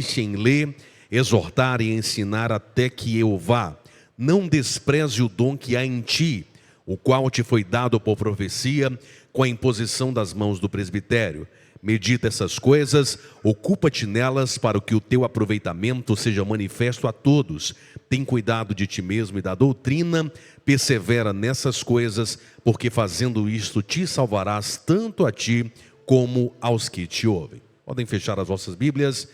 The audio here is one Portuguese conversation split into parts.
insiste em ler, exortar e ensinar até que eu vá. Não despreze o dom que há em ti, o qual te foi dado por profecia, com a imposição das mãos do presbitério. Medita essas coisas, ocupa-te nelas para que o teu aproveitamento seja manifesto a todos. Tem cuidado de ti mesmo e da doutrina, persevera nessas coisas, porque fazendo isto te salvarás tanto a ti como aos que te ouvem. Podem fechar as vossas Bíblias,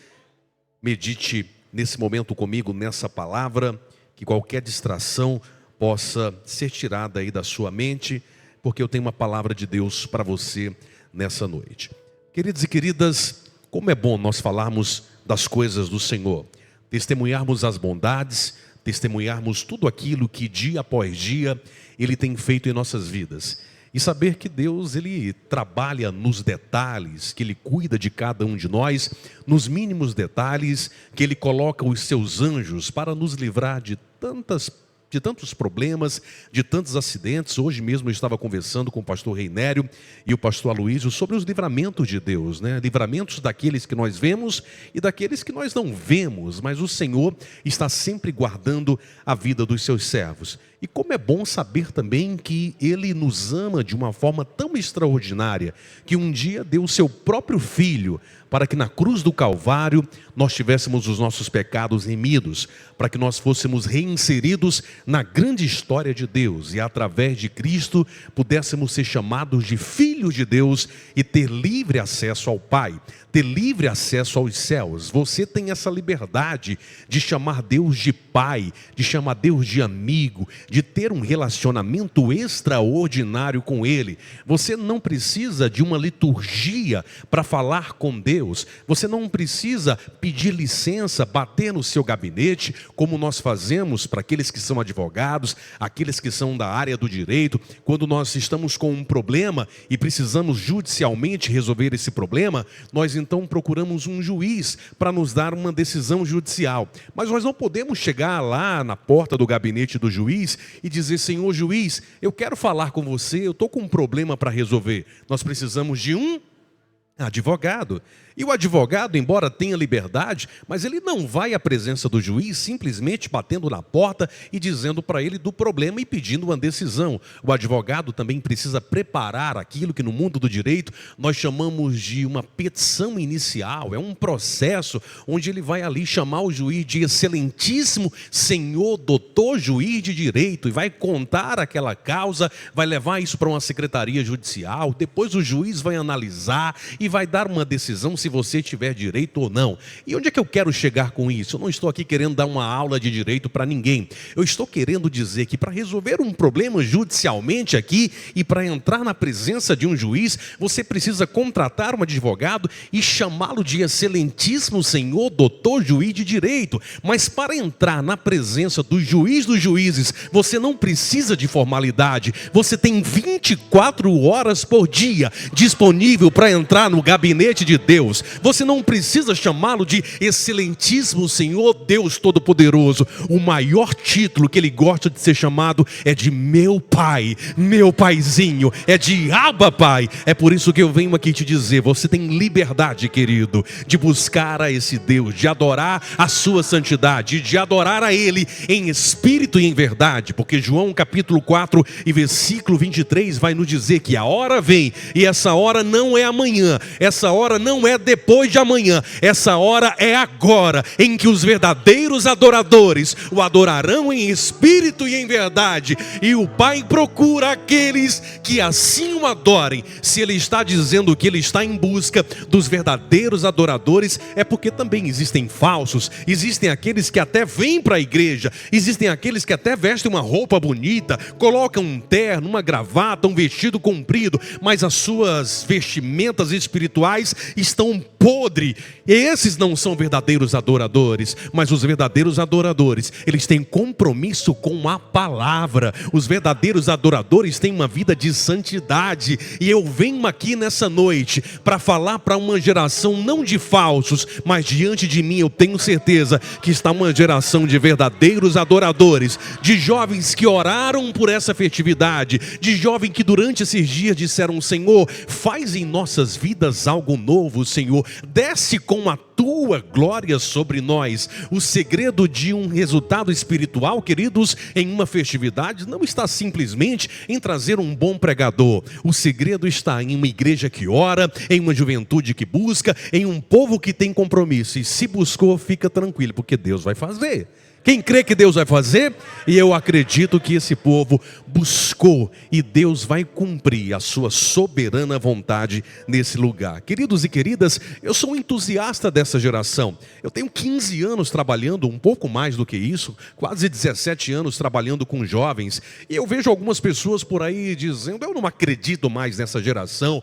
medite nesse momento comigo nessa palavra, que qualquer distração possa ser tirada aí da sua mente, porque eu tenho uma palavra de Deus para você nessa noite. Queridos e queridas, como é bom nós falarmos das coisas do Senhor, testemunharmos as bondades, testemunharmos tudo aquilo que dia após dia Ele tem feito em nossas vidas. E saber que Deus, Ele trabalha nos detalhes, que Ele cuida de cada um de nós, nos mínimos detalhes, que Ele coloca os seus anjos para nos livrar de tantos problemas, de tantos acidentes. Hoje mesmo eu estava conversando com o pastor Reinério e o pastor Aloísio sobre os livramentos de Deus, né? Livramentos daqueles que nós vemos e daqueles que nós não vemos, mas o Senhor está sempre guardando a vida dos seus servos. E como é bom saber também que Ele nos ama de uma forma tão extraordinária, que um dia deu o seu próprio Filho, para que na cruz do Calvário nós tivéssemos os nossos pecados remidos, para que nós fôssemos reinseridos na grande história de Deus, e através de Cristo pudéssemos ser chamados de filhos de Deus e ter livre acesso ao Pai, ter livre acesso aos céus. Você tem essa liberdade de chamar Deus de Pai, de chamar Deus de amigo, de ter um relacionamento extraordinário com Ele. Você não precisa de uma liturgia para falar com Deus. Você não precisa pedir licença, bater no seu gabinete, como nós fazemos para aqueles que são advogados, aqueles que são da área do direito. Quando nós estamos com um problema e precisamos judicialmente resolver esse problema, nós então procuramos um juiz para nos dar uma decisão judicial. Mas nós não podemos chegar lá na porta do gabinete do juiz e dizer: senhor juiz, eu quero falar com você, eu estou com um problema para resolver. Nós precisamos de um advogado. E o advogado, embora tenha liberdade, mas ele não vai à presença do juiz simplesmente batendo na porta e dizendo para ele do problema e pedindo uma decisão. O advogado também precisa preparar aquilo que no mundo do direito nós chamamos de uma petição inicial. É um processo onde ele vai ali chamar o juiz de excelentíssimo senhor doutor juiz de direito e vai contar aquela causa, vai levar isso para uma secretaria judicial. Depois o juiz vai analisar e vai dar uma decisão se você tiver direito ou não. E onde é que eu quero chegar com isso? Eu não estou aqui querendo dar uma aula de direito para ninguém. Eu estou querendo dizer que para resolver um problema judicialmente aqui e para entrar na presença de um juiz, você precisa contratar um advogado e chamá-lo de excelentíssimo senhor doutor juiz de direito. Mas para entrar na presença do juiz dos juízes, você não precisa de formalidade. Você tem 24 horas por dia disponível para entrar no gabinete de Deus. Você não precisa chamá-lo de excelentíssimo Senhor Deus Todo-Poderoso. O maior título que Ele gosta de ser chamado é de meu Pai, meu Paizinho, é de Abba Pai. É por isso que eu venho aqui te dizer: você tem liberdade, querido, de buscar a esse Deus, de adorar a sua santidade, de adorar a Ele em espírito e em verdade, porque João capítulo 4 e versículo 23 vai nos dizer que a hora vem, e essa hora não é amanhã, essa hora não é depois de amanhã, essa hora é agora, em que os verdadeiros adoradores o adorarão em espírito e em verdade, e o Pai procura aqueles que assim o adorem. Se Ele está dizendo que Ele está em busca dos verdadeiros adoradores, é porque também existem falsos, existem aqueles que até vêm para a igreja, existem aqueles que até vestem uma roupa bonita, colocam um terno, uma gravata, um vestido comprido, mas as suas vestimentas espirituais estão podres. Esses não são verdadeiros adoradores, mas os verdadeiros adoradores, eles têm compromisso com a palavra. Os verdadeiros adoradores têm uma vida de santidade, e eu venho aqui nessa noite para falar para uma geração não de falsos, mas diante de mim eu tenho certeza que está uma geração de verdadeiros adoradores, de jovens que oraram por essa festividade, de jovens que durante esses dias disseram: Senhor, faz em nossas vidas algo novo, Senhor. Senhor, desce com a tua glória sobre nós. O segredo de um resultado espiritual, queridos, em uma festividade, não está simplesmente em trazer um bom pregador. O segredo está em uma igreja que ora, em uma juventude que busca, em um povo que tem compromisso. E se buscou, fica tranquilo, porque Deus vai fazer. Quem crê que Deus vai fazer? E eu acredito que esse povo buscou e Deus vai cumprir a sua soberana vontade nesse lugar. Queridos e queridas, eu sou um entusiasta dessa geração. Eu tenho 15 anos trabalhando, um pouco mais do que isso, quase 17 anos trabalhando com jovens. E eu vejo algumas pessoas por aí dizendo, eu não acredito mais nessa geração.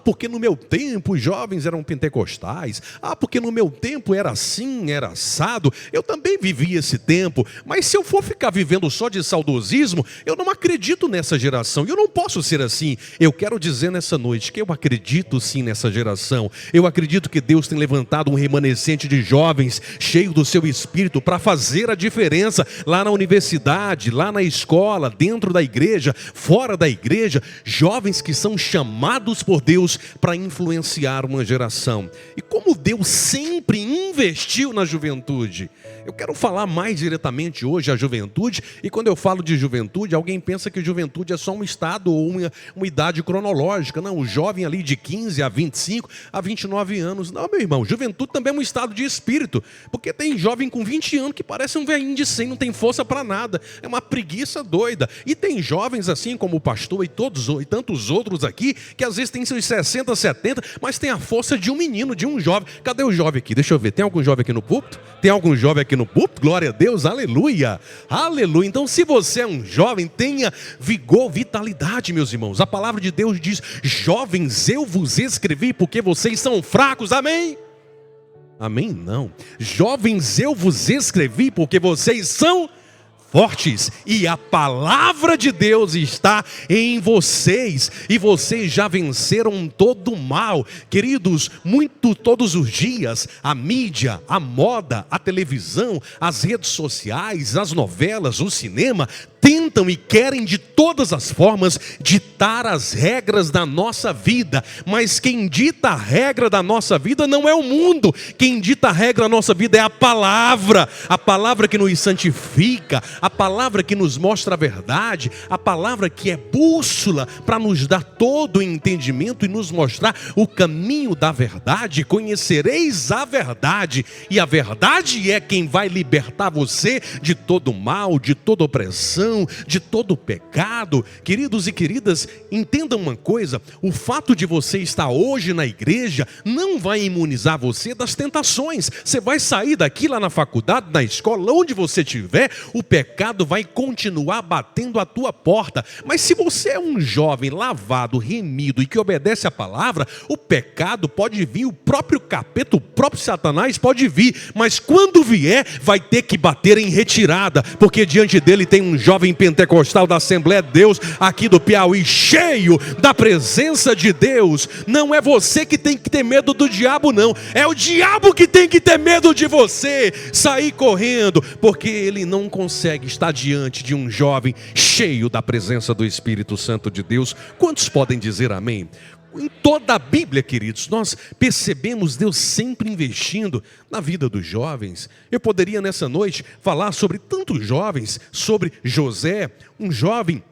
Porque no meu tempo os jovens eram pentecostais. Porque no meu tempo era assim, era assado. Eu também vivi esse tempo, mas se eu for ficar vivendo só de saudosismo, eu não acredito nessa geração, eu não posso ser assim. Eu quero dizer nessa noite que eu acredito sim nessa geração. Eu acredito que Deus tem levantado um remanescente de jovens cheio do seu espírito para fazer a diferença lá na universidade, lá na escola, dentro da igreja, fora da igreja, jovens que são chamados por Deus para influenciar uma geração. E como Deus sempre investiu na juventude, eu quero falar mais diretamente hoje a juventude. E quando eu falo de juventude, alguém pensa que juventude é só um estado ou uma idade cronológica. Não, o jovem ali de 15 a 25 a 29 anos. Não, meu irmão, juventude também é um estado de espírito. Porque tem jovem com 20 anos que parece um velhinho de 100, não tem força para nada. É uma preguiça doida. E tem jovens assim como o pastor e tantos outros aqui, que às vezes tem seus 60, 70, mas tem a força de um menino, de um jovem. Cadê o jovem aqui? Deixa eu ver, tem algum jovem aqui no púlpito? Tem algum jovem aqui no púlpito? Glória a Deus, aleluia, aleluia. Então se você é um jovem, tenha vigor, vitalidade, meus irmãos. A palavra de Deus diz, jovens, eu vos escrevi porque vocês são fracos, amém? Amém não, jovens, eu vos escrevi porque vocês são fortes, e a palavra de Deus está em vocês, e vocês já venceram todo o mal. Queridos, todos os dias, a mídia, a moda, a televisão, as redes sociais, as novelas, o cinema, tentam e querem de todas as formas ditar as regras da nossa vida, mas quem dita a regra da nossa vida não é o mundo. Quem dita a regra da nossa vida é a palavra que nos santifica, a palavra que nos mostra a verdade, a palavra que é bússola para nos dar todo o entendimento e nos mostrar o caminho da verdade. Conhecereis a verdade, e a verdade é quem vai libertar você de todo mal, de toda opressão, de todo pecado. Queridos e queridas, entendam uma coisa, o fato de você estar hoje na igreja não vai imunizar você das tentações. Você vai sair daqui lá na faculdade, na escola, onde você estiver, o pecado vai continuar batendo a tua porta. Mas se você é um jovem lavado, remido e que obedece a palavra, o pecado pode vir, o próprio capeta, o próprio Satanás pode vir, mas quando vier, vai ter que bater em retirada, porque diante dele tem um jovem pentecostal da Assembleia de Deus aqui do Piauí, cheio da presença de Deus. Não é você que tem que ter medo do diabo, não, é o diabo que tem que ter medo de você. Sair correndo, porque ele não consegue estar diante de um jovem cheio da presença do Espírito Santo de Deus. Quantos podem dizer amém? Em toda a Bíblia, queridos, nós percebemos Deus sempre investindo na vida dos jovens. Eu poderia nessa noite falar sobre tantos jovens, sobre José, um jovem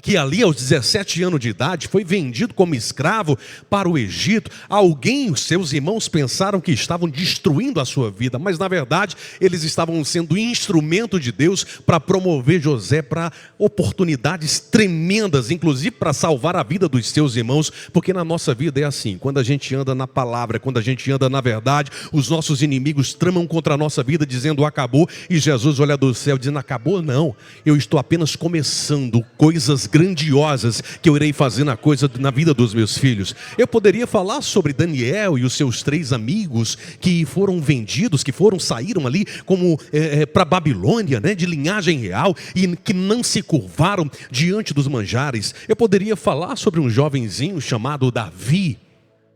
que ali aos 17 anos de idade foi vendido como escravo para o Egito. Alguém, os seus irmãos, pensaram que estavam destruindo a sua vida, mas na verdade eles estavam sendo instrumento de Deus para promover José para oportunidades tremendas, inclusive para salvar a vida dos seus irmãos, porque na nossa vida é assim, quando a gente anda na palavra, quando a gente anda na verdade, os nossos inimigos tramam contra a nossa vida dizendo acabou, e Jesus olha do céu dizendo acabou não, eu estou apenas começando coisas grandiosas que eu irei fazer na vida dos meus filhos. Eu poderia falar sobre Daniel e os seus 3 amigos que foram vendidos, que saíram ali como para Babilônia, né, de linhagem real, e que não se curvaram diante dos manjares. Eu poderia falar sobre um jovenzinho chamado Davi,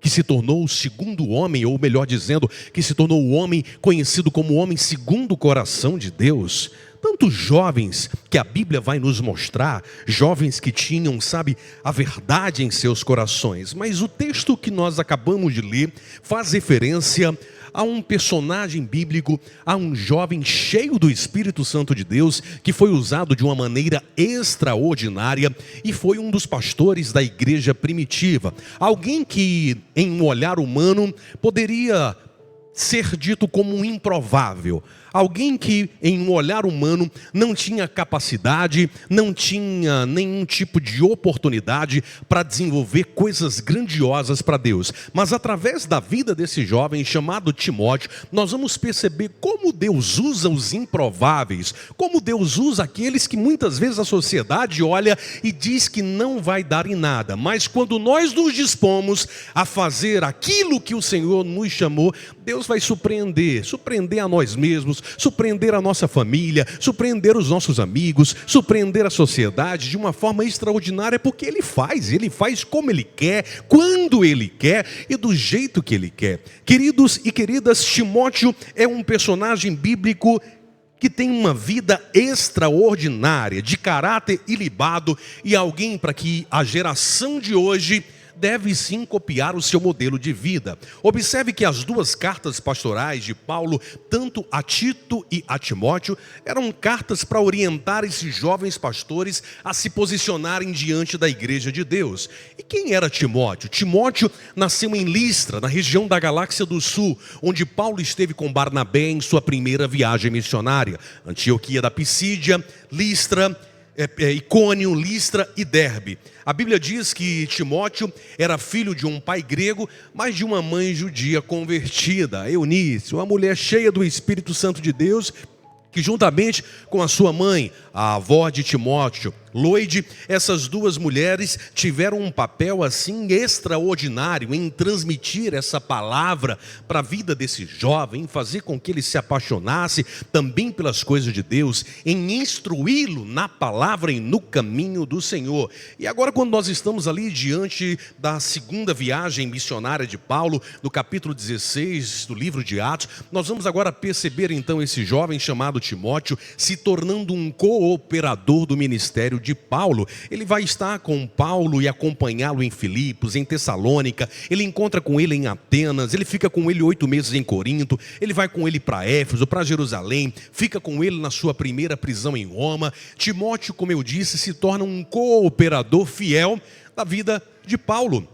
que se tornou o segundo homem, ou melhor dizendo, que se tornou o homem conhecido como o homem segundo o coração de Deus. tantos jovens que a Bíblia vai nos mostrar, jovens que tinham, a verdade em seus corações. Mas o texto que nós acabamos de ler faz referência a um personagem bíblico, a um jovem cheio do Espírito Santo de Deus, que foi usado de uma maneira extraordinária e foi um dos pastores da igreja primitiva. Alguém que, em um olhar humano, poderia ser dito como um improvável. Alguém que, em um olhar humano, não tinha capacidade, não tinha nenhum tipo de oportunidade para desenvolver coisas grandiosas para Deus. Mas através da vida desse jovem chamado Timóteo, nós vamos perceber como Deus usa os improváveis, como Deus usa aqueles que muitas vezes a sociedade olha e diz que não vai dar em nada. Mas quando nós nos dispomos a fazer aquilo que o Senhor nos chamou, Deus vai surpreender a nós mesmos, surpreender a nossa família, surpreender os nossos amigos, surpreender a sociedade de uma forma extraordinária, porque Ele faz como Ele quer, quando Ele quer e do jeito que Ele quer. Queridos e queridas, Timóteo é um personagem bíblico que tem uma vida extraordinária, de caráter ilibado e alguém para que a geração de hoje deve sim copiar o seu modelo de vida. Observe que as duas cartas pastorais de Paulo, tanto a Tito e a Timóteo, eram cartas para orientar esses jovens pastores a se posicionarem diante da igreja de Deus. E quem era Timóteo? Timóteo nasceu em Listra, na região da Galáxia do Sul, onde Paulo esteve com Barnabé em sua primeira viagem missionária. Antioquia da Pisídia, Listra, Icônio, Listra e Derbe. A Bíblia diz que Timóteo era filho de um pai grego, mas de uma mãe judia convertida, Eunice, uma mulher cheia do Espírito Santo de Deus, que juntamente com a sua mãe, a avó de Timóteo, Loide, essas duas mulheres tiveram um papel assim extraordinário em transmitir essa palavra para a vida desse jovem, em fazer com que ele se apaixonasse também pelas coisas de Deus, em instruí-lo na palavra e no caminho do Senhor. E agora, quando nós estamos ali diante da segunda viagem missionária de Paulo, no capítulo 16 do livro de Atos, nós vamos agora perceber então esse jovem chamado Timóteo se tornando um cooperador do ministério de Paulo. Ele vai estar com Paulo e acompanhá-lo em Filipos, em Tessalônica, ele encontra com ele em Atenas, ele fica com ele 8 meses em Corinto, ele vai com ele para Éfeso, para Jerusalém, fica com ele na sua primeira prisão em Roma. Timóteo, como eu disse, se torna um cooperador fiel da vida de Paulo.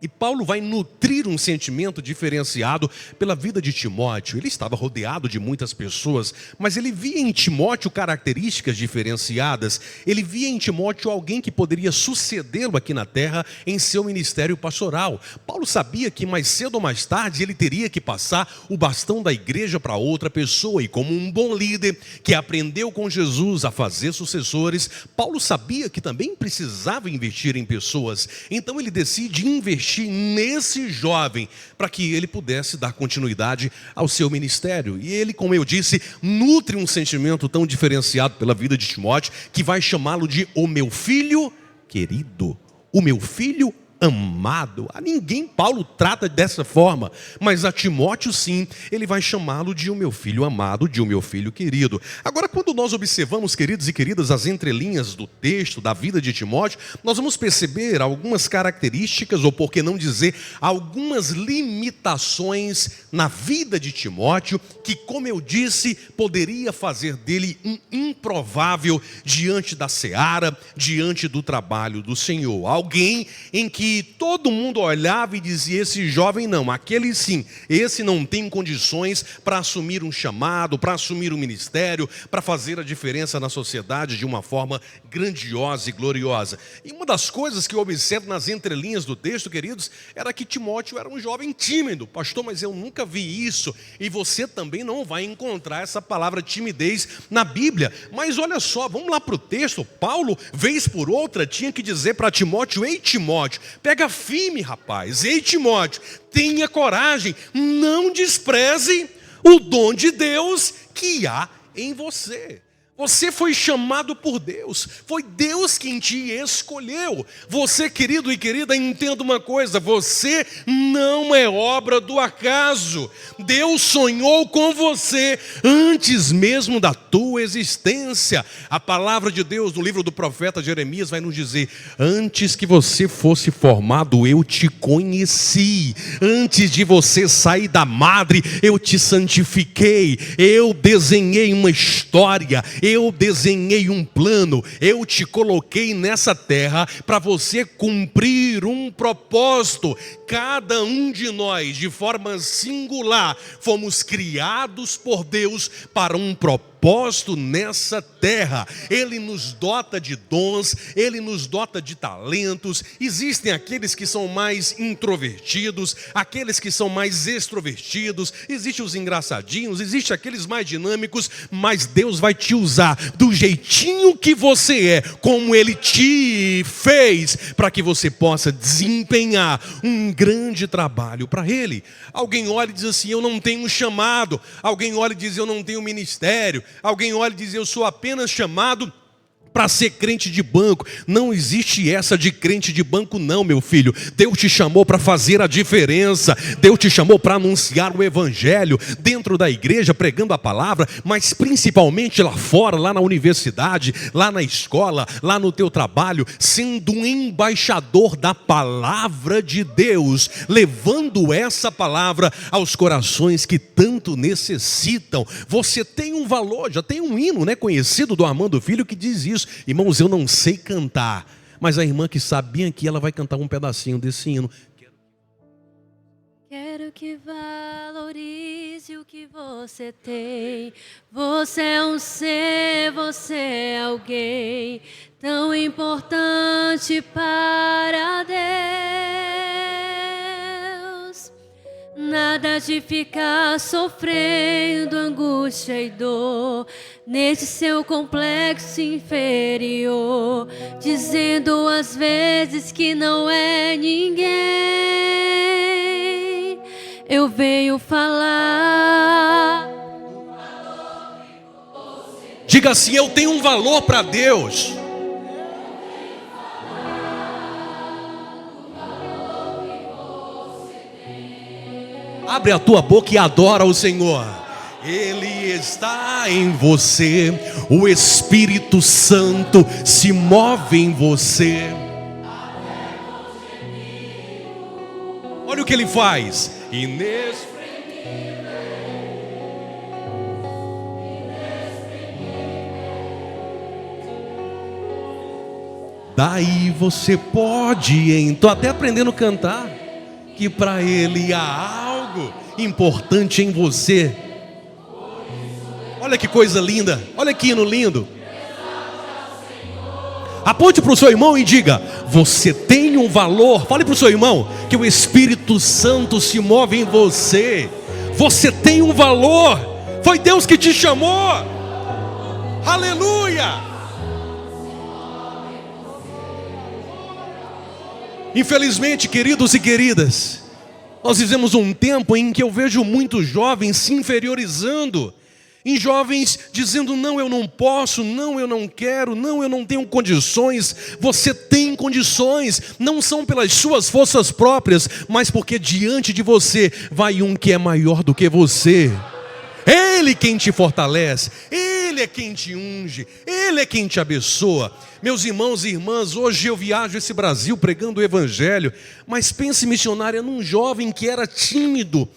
E Paulo vai nutrir um sentimento diferenciado pela vida de Timóteo. Ele estava rodeado de muitas pessoas, mas ele via em Timóteo características diferenciadas. Ele via em Timóteo alguém que poderia sucedê-lo aqui na terra em seu ministério pastoral. Paulo sabia que mais cedo ou mais tarde ele teria que passar o bastão da igreja para outra pessoa. E como um bom líder que aprendeu com Jesus a fazer sucessores, Paulo sabia que também precisava investir em pessoas. Então ele decide investir nesse jovem para que ele pudesse dar continuidade ao seu ministério. E ele, como eu disse, nutre um sentimento tão diferenciado pela vida de Timóteo que vai chamá-lo de o meu filho querido, o meu filho amado. A ninguém Paulo trata dessa forma, mas a Timóteo sim, ele vai chamá-lo de o meu filho amado, de o meu filho querido. Agora, quando nós observamos, queridos e queridas, as entrelinhas do texto, da vida de Timóteo, nós vamos perceber algumas características, ou por que não dizer, algumas limitações na vida de Timóteo, que, como eu disse, poderia fazer dele um improvável diante da seara, diante do trabalho do Senhor. Alguém em que todo mundo olhava e dizia, esse jovem não, aquele sim, esse não tem condições para assumir um chamado, para assumir um ministério, para fazer a diferença na sociedade de uma forma grandiosa e gloriosa. E uma das coisas que eu observo nas entrelinhas do texto, queridos, era que Timóteo era um jovem tímido. Pastor, mas eu nunca vi isso, e você também não vai encontrar essa palavra timidez na Bíblia. Mas olha só, vamos lá para o texto. Paulo, vez por outra, tinha que dizer para Timóteo, ei Timóteo, pega firme, rapaz. Ei, Timóteo, tenha coragem. Não despreze o dom de Deus que há em você. Você foi chamado por Deus, foi Deus quem te escolheu. Você, querido e querida, entenda uma coisa: você não é obra do acaso. Deus sonhou com você antes mesmo da tua existência. A palavra de Deus no livro do profeta Jeremias vai nos dizer: antes que você fosse formado, eu te conheci. Antes de você sair da madre, eu te santifiquei. Eu desenhei uma história. Eu desenhei um plano, eu te coloquei nessa terra para você cumprir um propósito. Cada um de nós, de forma singular, fomos criados por Deus para um propósito nessa terra. Ele nos dota de dons, Ele nos dota de talentos. Existem aqueles que são mais introvertidos, aqueles que são mais extrovertidos, existem os engraçadinhos, existem aqueles mais dinâmicos, mas Deus vai te usar do jeitinho que você é, como Ele te fez, para que você possa desempenhar um grande trabalho para Ele. Alguém olha e diz assim: eu não tenho chamado. Alguém olha e diz: eu não tenho ministério. Alguém olha e diz: eu sou apenas chamado para ser crente de banco. Não existe essa de crente de banco não, meu filho. Deus te chamou para fazer a diferença. Deus te chamou para anunciar o evangelho dentro da igreja, pregando a palavra, mas principalmente lá fora, lá na universidade, lá na escola, lá no teu trabalho, sendo um embaixador da palavra de Deus, levando essa palavra aos corações que tanto necessitam. Você tem um valor. Já tem um hino, né, conhecido do Armando Filho, que diz isso: irmãos, eu não sei cantar, mas a irmã que sabe bem aqui, ela vai cantar um pedacinho desse hino. Quero que valorize o que você tem. Você é um ser, você é alguém tão importante para Deus. Nada de ficar sofrendo angústia e dor nesse seu complexo inferior, dizendo às vezes que não é ninguém. Eu venho falar. Diga assim: eu tenho um valor para Deus. Abre a tua boca e adora o Senhor. Ele está em você, o Espírito Santo se move em você. Olha o que ele faz. Daí você pode, tô até aprendendo a cantar, que para ele há algo importante em você. Olha que coisa linda, olha que hino lindo. Aponte para o seu irmão e diga: você tem um valor. Fale para o seu irmão que o Espírito Santo se move em você. Você tem um valor. Foi Deus que te chamou. Aleluia. Infelizmente, queridos e queridas, nós vivemos um tempo em que eu vejo muitos jovens se inferiorizando, em jovens dizendo: não, eu não posso, não, eu não quero, não, eu não tenho condições. Você tem condições, não são pelas suas forças próprias, mas porque diante de você vai um que é maior do que você. Ele quem te fortalece, Ele é quem te unge, Ele é quem te abençoa. Meus irmãos e irmãs, hoje eu viajo esse Brasil pregando o evangelho, mas pense, missionária, num jovem que era tímido,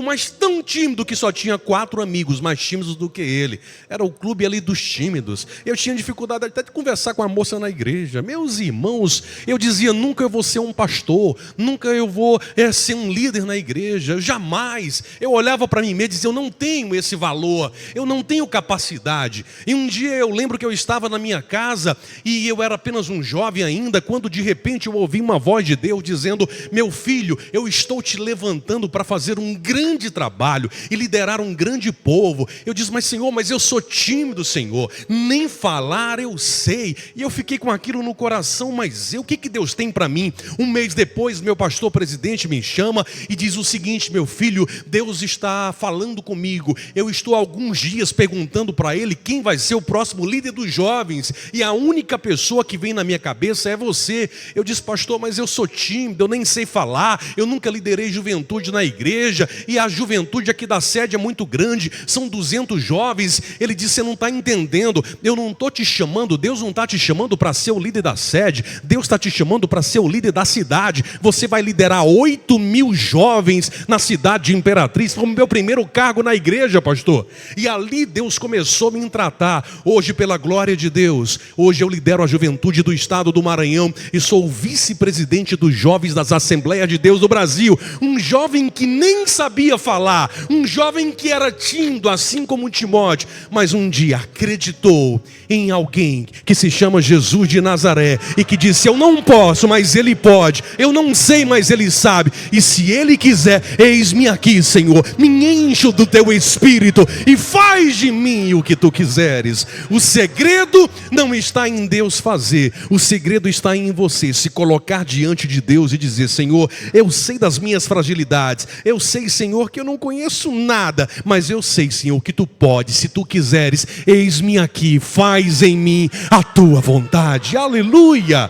mas tão tímido que só tinha 4 amigos mais tímidos do que ele. Era o clube ali dos tímidos. Eu tinha dificuldade até de conversar com a moça na igreja. Meus irmãos, eu dizia: nunca eu vou ser um pastor, nunca eu vou ser um líder na igreja, jamais. Eu olhava para mim mesmo e dizia: eu não tenho esse valor, eu não tenho capacidade. E um dia eu lembro que eu estava na minha casa e eu era apenas um jovem ainda, quando de repente eu ouvi uma voz de Deus dizendo: meu filho, eu estou te levantando para fazer um grande trabalho e liderar um grande povo. Eu disse: mas Senhor, mas eu sou tímido, Senhor, nem falar eu sei. E eu fiquei com aquilo no coração, mas o que Deus tem para mim? Um mês depois, meu pastor presidente me chama e diz o seguinte: meu filho, Deus está falando comigo. Eu estou há alguns dias perguntando para ele quem vai ser o próximo líder dos jovens, e a única pessoa que vem na minha cabeça é você. Eu disse: pastor, mas eu sou tímido, eu nem sei falar, eu nunca liderei juventude na igreja, e a juventude aqui da sede é muito grande, são 200 jovens. Ele disse: você não está entendendo, eu não estou te chamando, Deus não está te chamando para ser o líder da sede, Deus está te chamando para ser o líder da cidade. Você vai liderar 8.000 jovens na cidade de Imperatriz. Foi o meu primeiro cargo na igreja, pastor, e ali Deus começou a me tratar. Hoje, pela glória de Deus, hoje eu lidero a juventude do estado do Maranhão e sou o vice-presidente dos jovens das Assembleias de Deus do Brasil. Um jovem que nem sabia falar, um jovem que era tímido, assim como Timóteo, mas um dia acreditou em alguém que se chama Jesus de Nazaré e que disse: eu não posso, mas Ele pode, eu não sei, mas Ele sabe, e se Ele quiser, eis-me aqui, Senhor, me enche do teu Espírito e faz de mim o que tu quiseres. O segredo não está em Deus fazer, o segredo está em você se colocar diante de Deus e dizer: Senhor, eu sei das minhas fragilidades, eu sei, Senhor, que eu não conheço nada, mas eu sei, Senhor, que tu podes, se tu quiseres, eis-me aqui, faz em mim a tua vontade. Aleluia!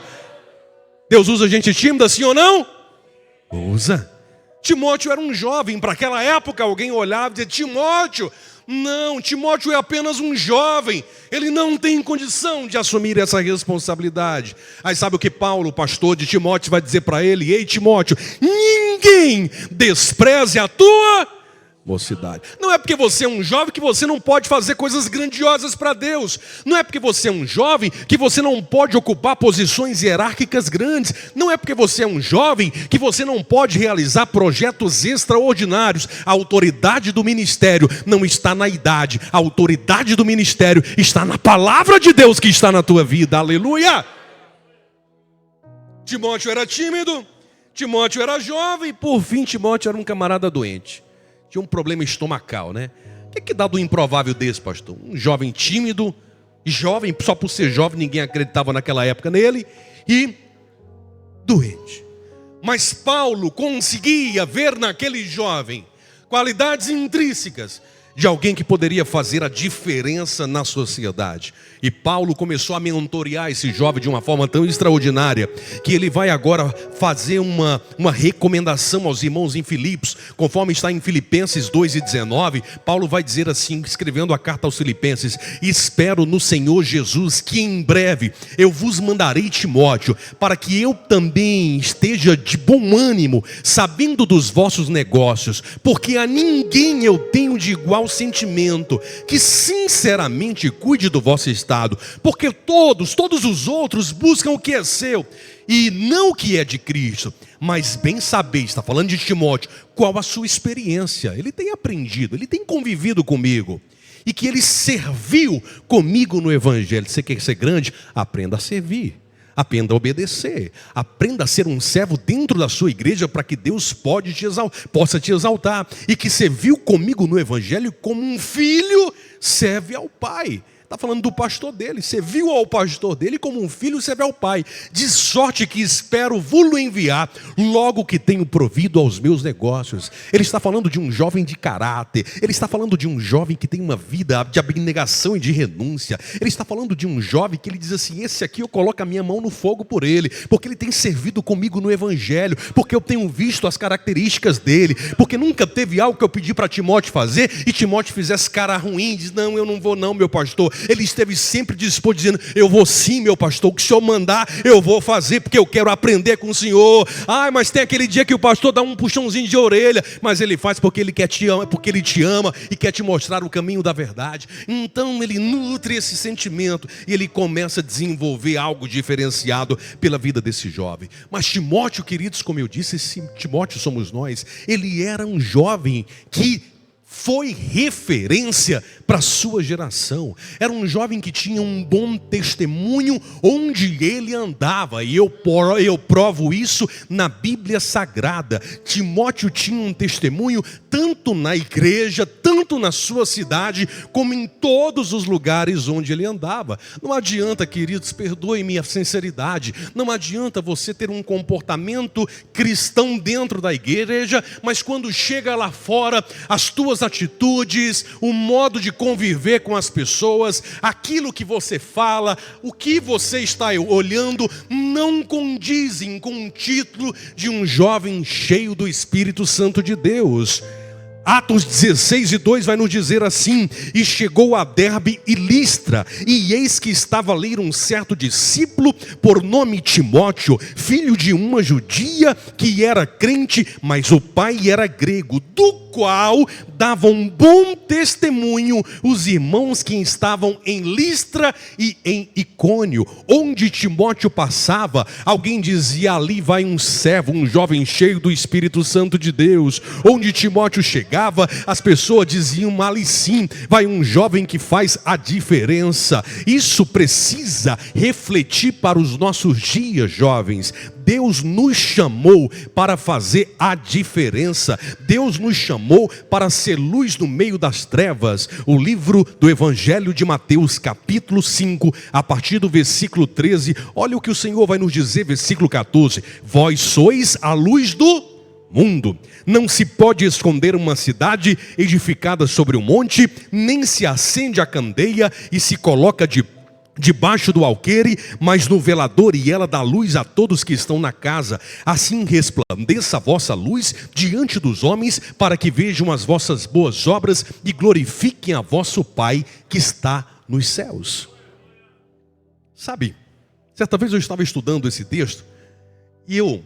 Deus usa gente tímida, sim ou não? Usa. Timóteo era um jovem, para aquela época alguém olhava e dizia: Timóteo, não, Timóteo é apenas um jovem, ele não tem condição de assumir essa responsabilidade. Aí sabe o que Paulo, o pastor de Timóteo, vai dizer para ele? Ei, Timóteo, ninguém despreze a tua mocidade. Não é porque você é um jovem que você não pode fazer coisas grandiosas para Deus. Não é porque você é um jovem que você não pode ocupar posições hierárquicas grandes. Não é porque você é um jovem que você não pode realizar projetos extraordinários. A autoridade do ministério não está na idade. A autoridade do ministério está na palavra de Deus que está na tua vida. Aleluia! Timóteo era tímido, Timóteo era jovem, por fim Timóteo era um camarada doente. Tinha um problema estomacal, né? O que dá do improvável desse, pastor? Um jovem tímido, jovem, só por ser jovem, ninguém acreditava naquela época nele, e doente. Mas Paulo conseguia ver naquele jovem qualidades intrínsecas de alguém que poderia fazer a diferença na sociedade. E Paulo começou a mentorear esse jovem de uma forma tão extraordinária, que ele vai agora fazer uma recomendação aos irmãos em Filipos, conforme está em Filipenses 2:19, Paulo vai dizer assim, escrevendo a carta aos Filipenses: espero no Senhor Jesus que em breve eu vos mandarei Timóteo, para que eu também esteja de bom ânimo, sabendo dos vossos negócios, porque a ninguém eu tenho de igual sentimento, que sinceramente cuide do vosso estado, porque todos os outros buscam o que é seu, e não o que é de Cristo. Mas bem sabeis, está falando de Timóteo, qual a sua experiência. Ele tem aprendido, ele tem convivido comigo, e que ele serviu comigo no Evangelho. Você quer ser grande? Aprenda a servir. Aprenda a obedecer, aprenda a ser um servo dentro da sua igreja, para que Deus possa te exaltar. E que serviu comigo no Evangelho como um filho serve ao pai. Está falando do pastor dele, serviu ao pastor dele como um filho serve ao pai. De sorte que espero vos enviar logo que tenho provido aos meus negócios. Ele está falando de um jovem de caráter. Ele está falando de um jovem que tem uma vida de abnegação e de renúncia. Ele está falando de um jovem que ele diz assim: esse aqui eu coloco a minha mão no fogo por ele, porque ele tem servido comigo no Evangelho, porque eu tenho visto as características dele, porque nunca teve algo que eu pedi para Timóteo fazer e Timóteo fizesse cara ruim, diz: não, eu não vou não, meu pastor. Ele esteve sempre disposto, dizendo: eu vou sim, meu pastor, o que o senhor mandar eu vou fazer, porque eu quero aprender com o senhor. Mas tem aquele dia que o pastor dá um puxãozinho de orelha, mas ele faz porque ele porque ele te ama e quer te mostrar o caminho da verdade. Então ele nutre esse sentimento e ele começa a desenvolver algo diferenciado pela vida desse jovem. Mas Timóteo, queridos, como eu disse, esse Timóteo somos nós. Ele era um jovem que foi referência para a sua geração. Era um jovem que tinha um bom testemunho onde ele andava. E eu provo isso na Bíblia Sagrada. Timóteo tinha um testemunho tanto na igreja, tanto na sua cidade, como em todos os lugares onde ele andava. Não adianta, queridos, perdoe-me a sinceridade, não adianta você ter um comportamento cristão dentro da igreja, mas quando chega lá fora, as tuas atitudes, o modo de conviver com as pessoas, aquilo que você fla, o que você está olhando, não condizem com o título de um jovem cheio do Espírito Santo de Deus. Atos 16:2 vai nos dizer assim: e chegou a Derbe e Listra, e eis que estava ali um certo discípulo, por nome Timóteo, filho de uma judia, que era crente, mas o pai era grego, do qual davam um bom testemunho os irmãos que estavam em Listra e em Icônio. Onde Timóteo passava, alguém dizia: ali vai um servo, um jovem cheio do Espírito Santo de Deus. Onde Timóteo chegava, as pessoas diziam: ali sim, vai um jovem que faz a diferença. Isso precisa refletir para os nossos dias, jovens. Deus nos chamou para fazer a diferença. Deus nos chamou para ser luz no meio das trevas. O livro do Evangelho de Mateus, capítulo 5, a partir do versículo 13, olha o que o Senhor vai nos dizer, versículo 14: vós sois a luz do mundo. Não se pode esconder uma cidade edificada sobre um monte, nem se acende a candeia e se coloca debaixo do alqueire, mas no velador, e ela dá luz a todos que estão na casa. Assim resplandeça a vossa luz diante dos homens, para que vejam as vossas boas obras e glorifiquem a vosso Pai que está nos céus. Sabe, certa vez eu estava estudando esse texto e eu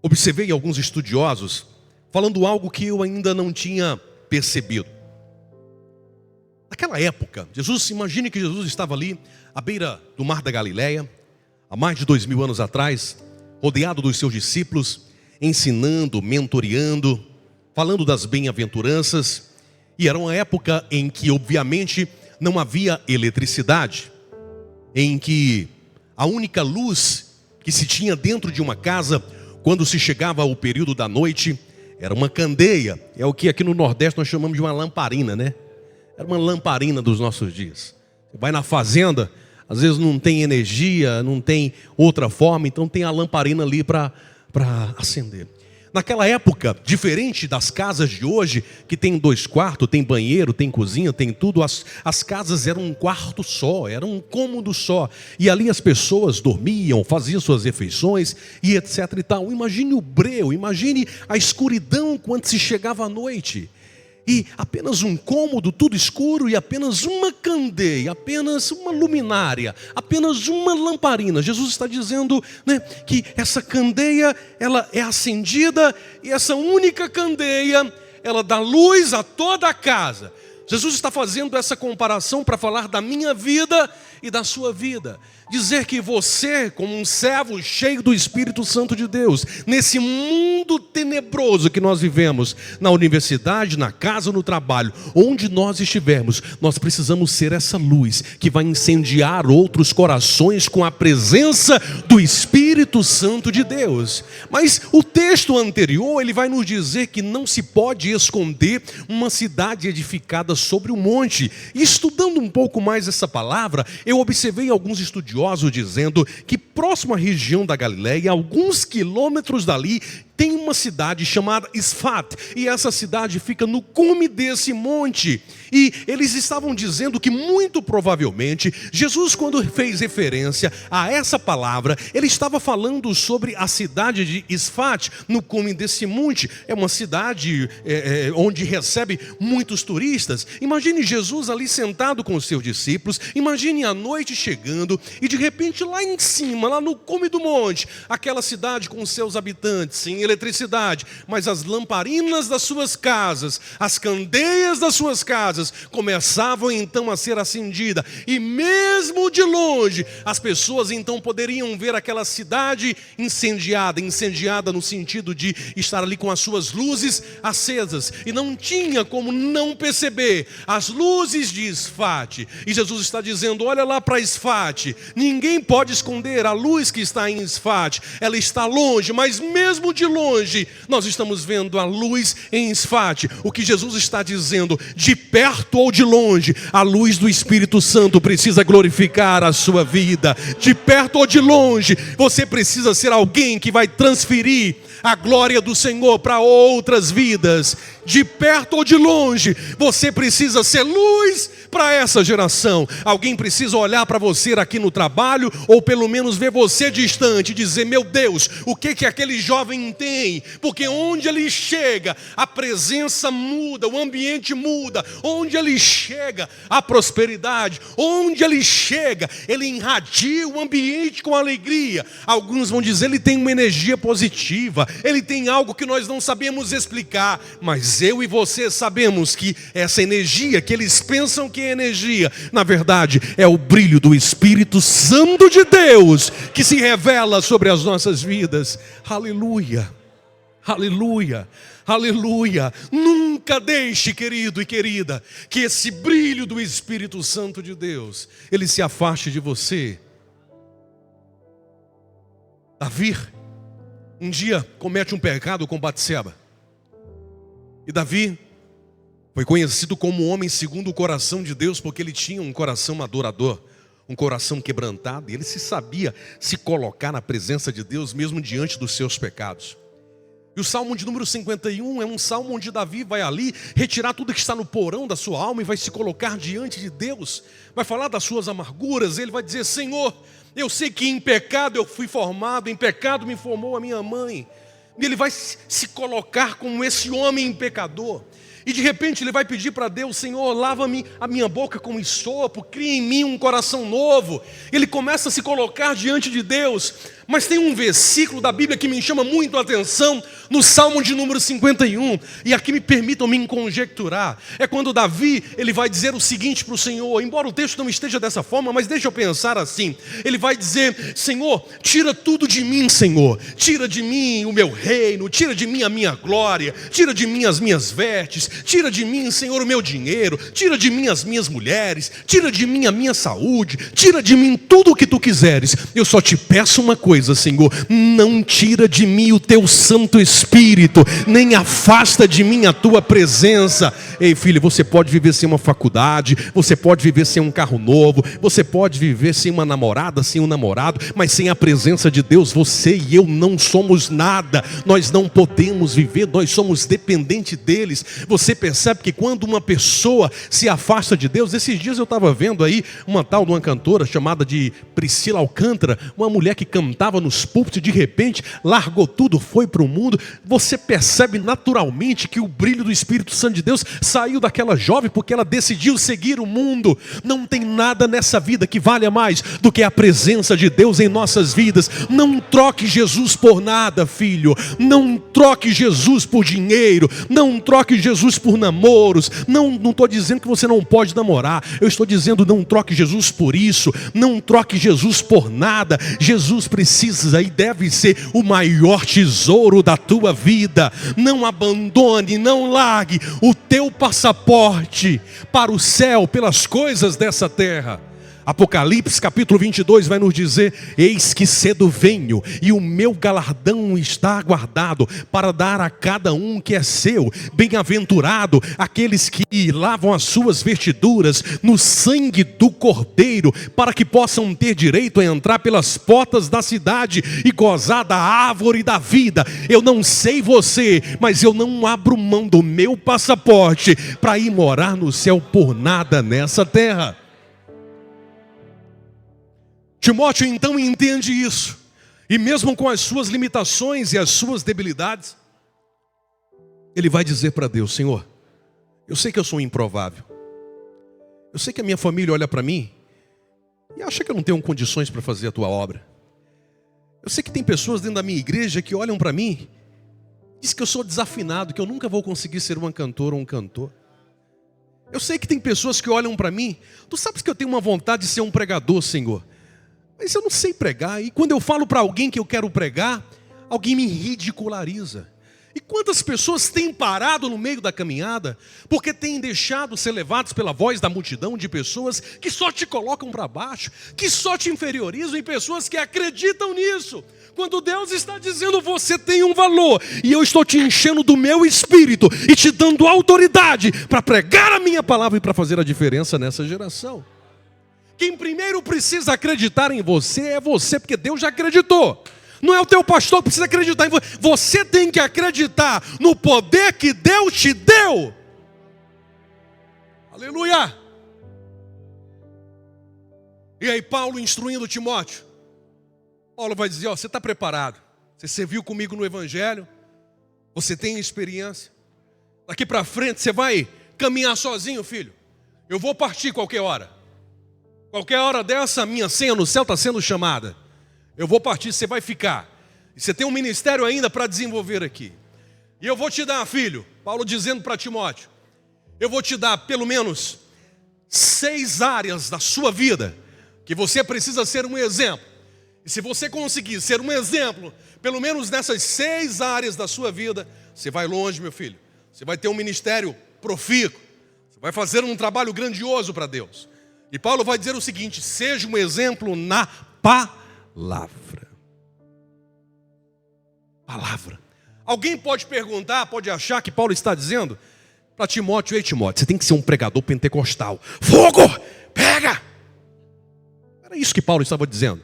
observei alguns estudiosos falando algo que eu ainda não tinha percebido. Naquela época, imagine que Jesus estava ali à beira do mar da Galileia, há mais de 2000 anos atrás, rodeado dos seus discípulos, ensinando, mentoreando, falando das bem-aventuranças. E era uma época em que, obviamente, não havia eletricidade, em que a única luz que se tinha dentro de uma casa, quando se chegava ao período da noite, era uma candeia. É o que aqui no Nordeste nós chamamos de uma lamparina, né? Era uma lamparina dos nossos dias. Você vai na fazenda, às vezes não tem energia, não tem outra forma, então tem a lamparina ali para acender. Naquela época, diferente das casas de hoje, que tem 2 quartos, tem banheiro, tem cozinha, tem tudo, as casas eram um quarto só, era um cômodo só. E ali as pessoas dormiam, faziam suas refeições e etc e tal. Imagine o breu, imagine a escuridão quando se chegava à noite. E apenas um cômodo, tudo escuro, e apenas uma candeia, apenas uma luminária, apenas uma lamparina. Jesus está dizendo, né, que essa candeia, ela é acendida, e essa única candeia, ela dá luz a toda a casa. Jesus está fazendo essa comparação para falar da minha vida e da sua vida. Dizer que você, como um servo cheio do Espírito Santo de Deus, nesse mundo tenebroso que nós vivemos, na universidade, na casa, no trabalho, onde nós estivermos, nós precisamos ser essa luz que vai incendiar outros corações com a presença do Espírito Santo de Deus. Mas o texto anterior, ele vai nos dizer que não se pode esconder uma cidade edificada sobre um monte. E estudando um pouco mais essa palavra, eu observei alguns estudiosos dizendo que próximo à região da Galileia, alguns quilômetros dali, tem uma cidade chamada Isfat, e essa cidade fica no cume desse monte. E eles estavam dizendo que muito provavelmente Jesus, quando fez referência a essa palavra, ele estava falando sobre a cidade de Isfat, no cume desse monte. É uma cidade onde recebe muitos turistas. Imagine Jesus ali sentado com os seus discípulos, imagine a noite chegando e de repente lá em cima, lá no cume do monte, aquela cidade com os seus habitantes, sem eletricidade, mas as lamparinas das suas casas, as candeias das suas casas, casas começavam então a ser acendidas. E mesmo de longe, as pessoas então poderiam ver aquela cidade incendiada no sentido de estar ali com as suas luzes acesas. E não tinha como não perceber as luzes de Esfate. E Jesus está dizendo, olha lá para Esfate. Ninguém pode esconder a luz que está em Esfate. Ela está longe, mas mesmo de longe, nós estamos vendo a luz em Esfate. O que Jesus está dizendo, de perto ou de longe, a luz do Espírito Santo precisa glorificar a sua vida. De perto ou de longe, você precisa ser alguém que vai transferir a glória do Senhor para outras vidas. De perto ou de longe, você precisa ser luz para essa geração. Alguém precisa olhar para você aqui no trabalho, ou pelo menos ver você distante e dizer, meu Deus, o que aquele jovem tem? Porque onde ele chega, a presença muda, o ambiente muda. Onde ele chega, a prosperidade. Onde ele chega, ele irradia o ambiente com alegria. Alguns vão dizer, ele tem uma energia positiva, ele tem algo que nós não sabemos explicar, mas eu e você sabemos que essa energia, que eles pensam que é energia, na verdade é o brilho do Espírito Santo de Deus, que se revela sobre as nossas vidas. Aleluia, aleluia, aleluia. Nunca deixe, querido e querida, que esse brilho do Espírito Santo de Deus, ele se afaste de você. Davi um dia comete um pecado com Batseba. E Davi foi conhecido como um homem segundo o coração de Deus, porque ele tinha um coração adorador, um coração quebrantado, e ele sabia se colocar na presença de Deus mesmo diante dos seus pecados. E o Salmo de número 51 é um salmo onde Davi vai ali retirar tudo que está no porão da sua alma e vai se colocar diante de Deus, vai falar das suas amarguras. Ele vai dizer, Senhor, eu sei que em pecado eu fui formado, em pecado me formou a minha mãe. E ele vai se colocar como esse homem pecador. E de repente ele vai pedir para Deus, Senhor, lava-me a minha boca com esopo, cria em mim um coração novo. Ele começa a se colocar diante de Deus. Mas tem um versículo da Bíblia que me chama muito a atenção, no Salmo de número 51, e aqui me permitam me conjecturar. É quando Davi, ele vai dizer o seguinte para o Senhor, embora o texto não esteja dessa forma, mas deixa eu pensar assim. Ele vai dizer, Senhor, tira tudo de mim, Senhor. Tira de mim o meu reino, tira de mim a minha glória, tira de mim as minhas vestes, tira de mim, Senhor, o meu dinheiro, tira de mim as minhas mulheres, tira de mim a minha saúde, tira de mim tudo o que tu quiseres. Eu só te peço uma coisa, Senhor, não tira de mim o teu Santo Espírito, nem afasta de mim a tua presença. Ei, filho, você pode viver sem uma faculdade, você pode viver sem um carro novo, você pode viver sem uma namorada, sem um namorado, mas sem a presença de Deus, você e eu não somos nada. Nós não podemos viver, nós somos dependentes deles. Você percebe que quando uma pessoa se afasta de Deus, esses dias eu estava vendo aí uma tal de uma cantora chamada de Priscila Alcântara, uma mulher que cantava nos púlpitos, de repente largou tudo, foi para o mundo. Você percebe naturalmente que o brilho do Espírito Santo de Deus saiu daquela jovem, porque ela decidiu seguir o mundo. Não tem nada nessa vida que valha mais do que a presença de Deus em nossas vidas. Não troque Jesus por nada, filho. Não troque Jesus por dinheiro, não troque Jesus por namoros. Não estou dizendo que você não pode namorar, eu estou dizendo não troque Jesus por isso, não troque Jesus por nada. Jesus precisa e deve ser o maior tesouro da tua vida. Não abandone, não largue o teu passaporte para o céu pelas coisas dessa terra. Apocalipse capítulo 22 vai nos dizer, eis que cedo venho e o meu galardão está guardado para dar a cada um que é seu. Bem-aventurado aqueles que lavam as suas vestiduras no sangue do Cordeiro, para que possam ter direito a entrar pelas portas da cidade e gozar da árvore da vida. Eu não sei você, mas eu não abro mão do meu passaporte para ir morar no céu por nada nessa terra. Timóteo então entende isso, e mesmo com as suas limitações e as suas debilidades, ele vai dizer para Deus, Senhor, eu sei que eu sou improvável, eu sei que a minha família olha para mim e acha que eu não tenho condições para fazer a tua obra. Eu sei que tem pessoas dentro da minha igreja que olham para mim e dizem que eu sou desafinado, que eu nunca vou conseguir ser uma cantora ou um cantor. Eu sei que tem pessoas que olham para mim, tu sabes que eu tenho uma vontade de ser um pregador, Senhor, mas eu não sei pregar, e quando eu falo para alguém que eu quero pregar, alguém me ridiculariza. E quantas pessoas têm parado no meio da caminhada, porque têm deixado ser levados pela voz da multidão de pessoas que só te colocam para baixo, que só te inferiorizam, e pessoas que acreditam nisso, quando Deus está dizendo: você tem um valor, e eu estou te enchendo do meu espírito, e te dando autoridade para pregar a minha palavra e para fazer a diferença nessa geração. Quem primeiro precisa acreditar em você é você, porque Deus já acreditou. Não é o teu pastor que precisa acreditar em você. Você tem que acreditar no poder que Deus te deu. Aleluia! E aí Paulo instruindo Timóteo. Paulo vai dizer: ó, você está preparado. Você serviu comigo no Evangelho. Você tem experiência. Daqui para frente você vai caminhar sozinho, filho. Eu vou partir qualquer hora. Qualquer hora dessa, minha senha no céu está sendo chamada. Eu vou partir, você vai ficar. E você tem um ministério ainda para desenvolver aqui. E eu vou te dar, filho, Paulo dizendo para Timóteo, eu vou te dar pelo menos 6 áreas da sua vida que você precisa ser um exemplo. E se você conseguir ser um exemplo, pelo menos nessas 6 áreas da sua vida, você vai longe, meu filho. Você vai ter um ministério profícuo. Você vai fazer um trabalho grandioso para Deus. E Paulo vai dizer o seguinte: seja um exemplo na palavra. Palavra. Alguém pode perguntar, pode achar que Paulo está dizendo para Timóteo: ei Timóteo, você tem que ser um pregador pentecostal. Fogo, pega! Era isso que Paulo estava dizendo.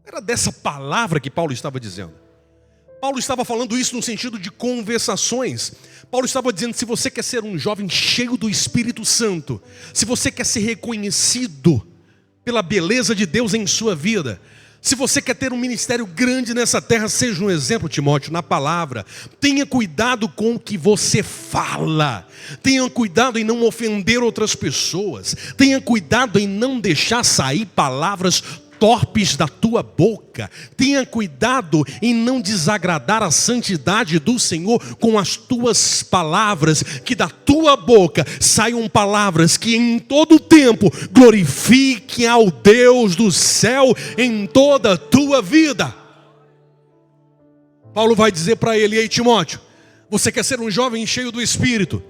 Era dessa palavra que Paulo estava dizendo. Paulo estava falando isso no sentido de conversações. Paulo estava dizendo: se você quer ser um jovem cheio do Espírito Santo, se você quer ser reconhecido pela beleza de Deus em sua vida, se você quer ter um ministério grande nessa terra, seja um exemplo, Timóteo, na palavra. Tenha cuidado com o que você fala. Tenha cuidado em não ofender outras pessoas. Tenha cuidado em não deixar sair palavras torpes da tua boca. Tenha cuidado em não desagradar a santidade do Senhor com as tuas palavras, que da tua boca saiam palavras que em todo tempo glorifiquem ao Deus do céu em toda a tua vida. Paulo vai dizer para ele: ei Timóteo, você quer ser um jovem cheio do Espírito?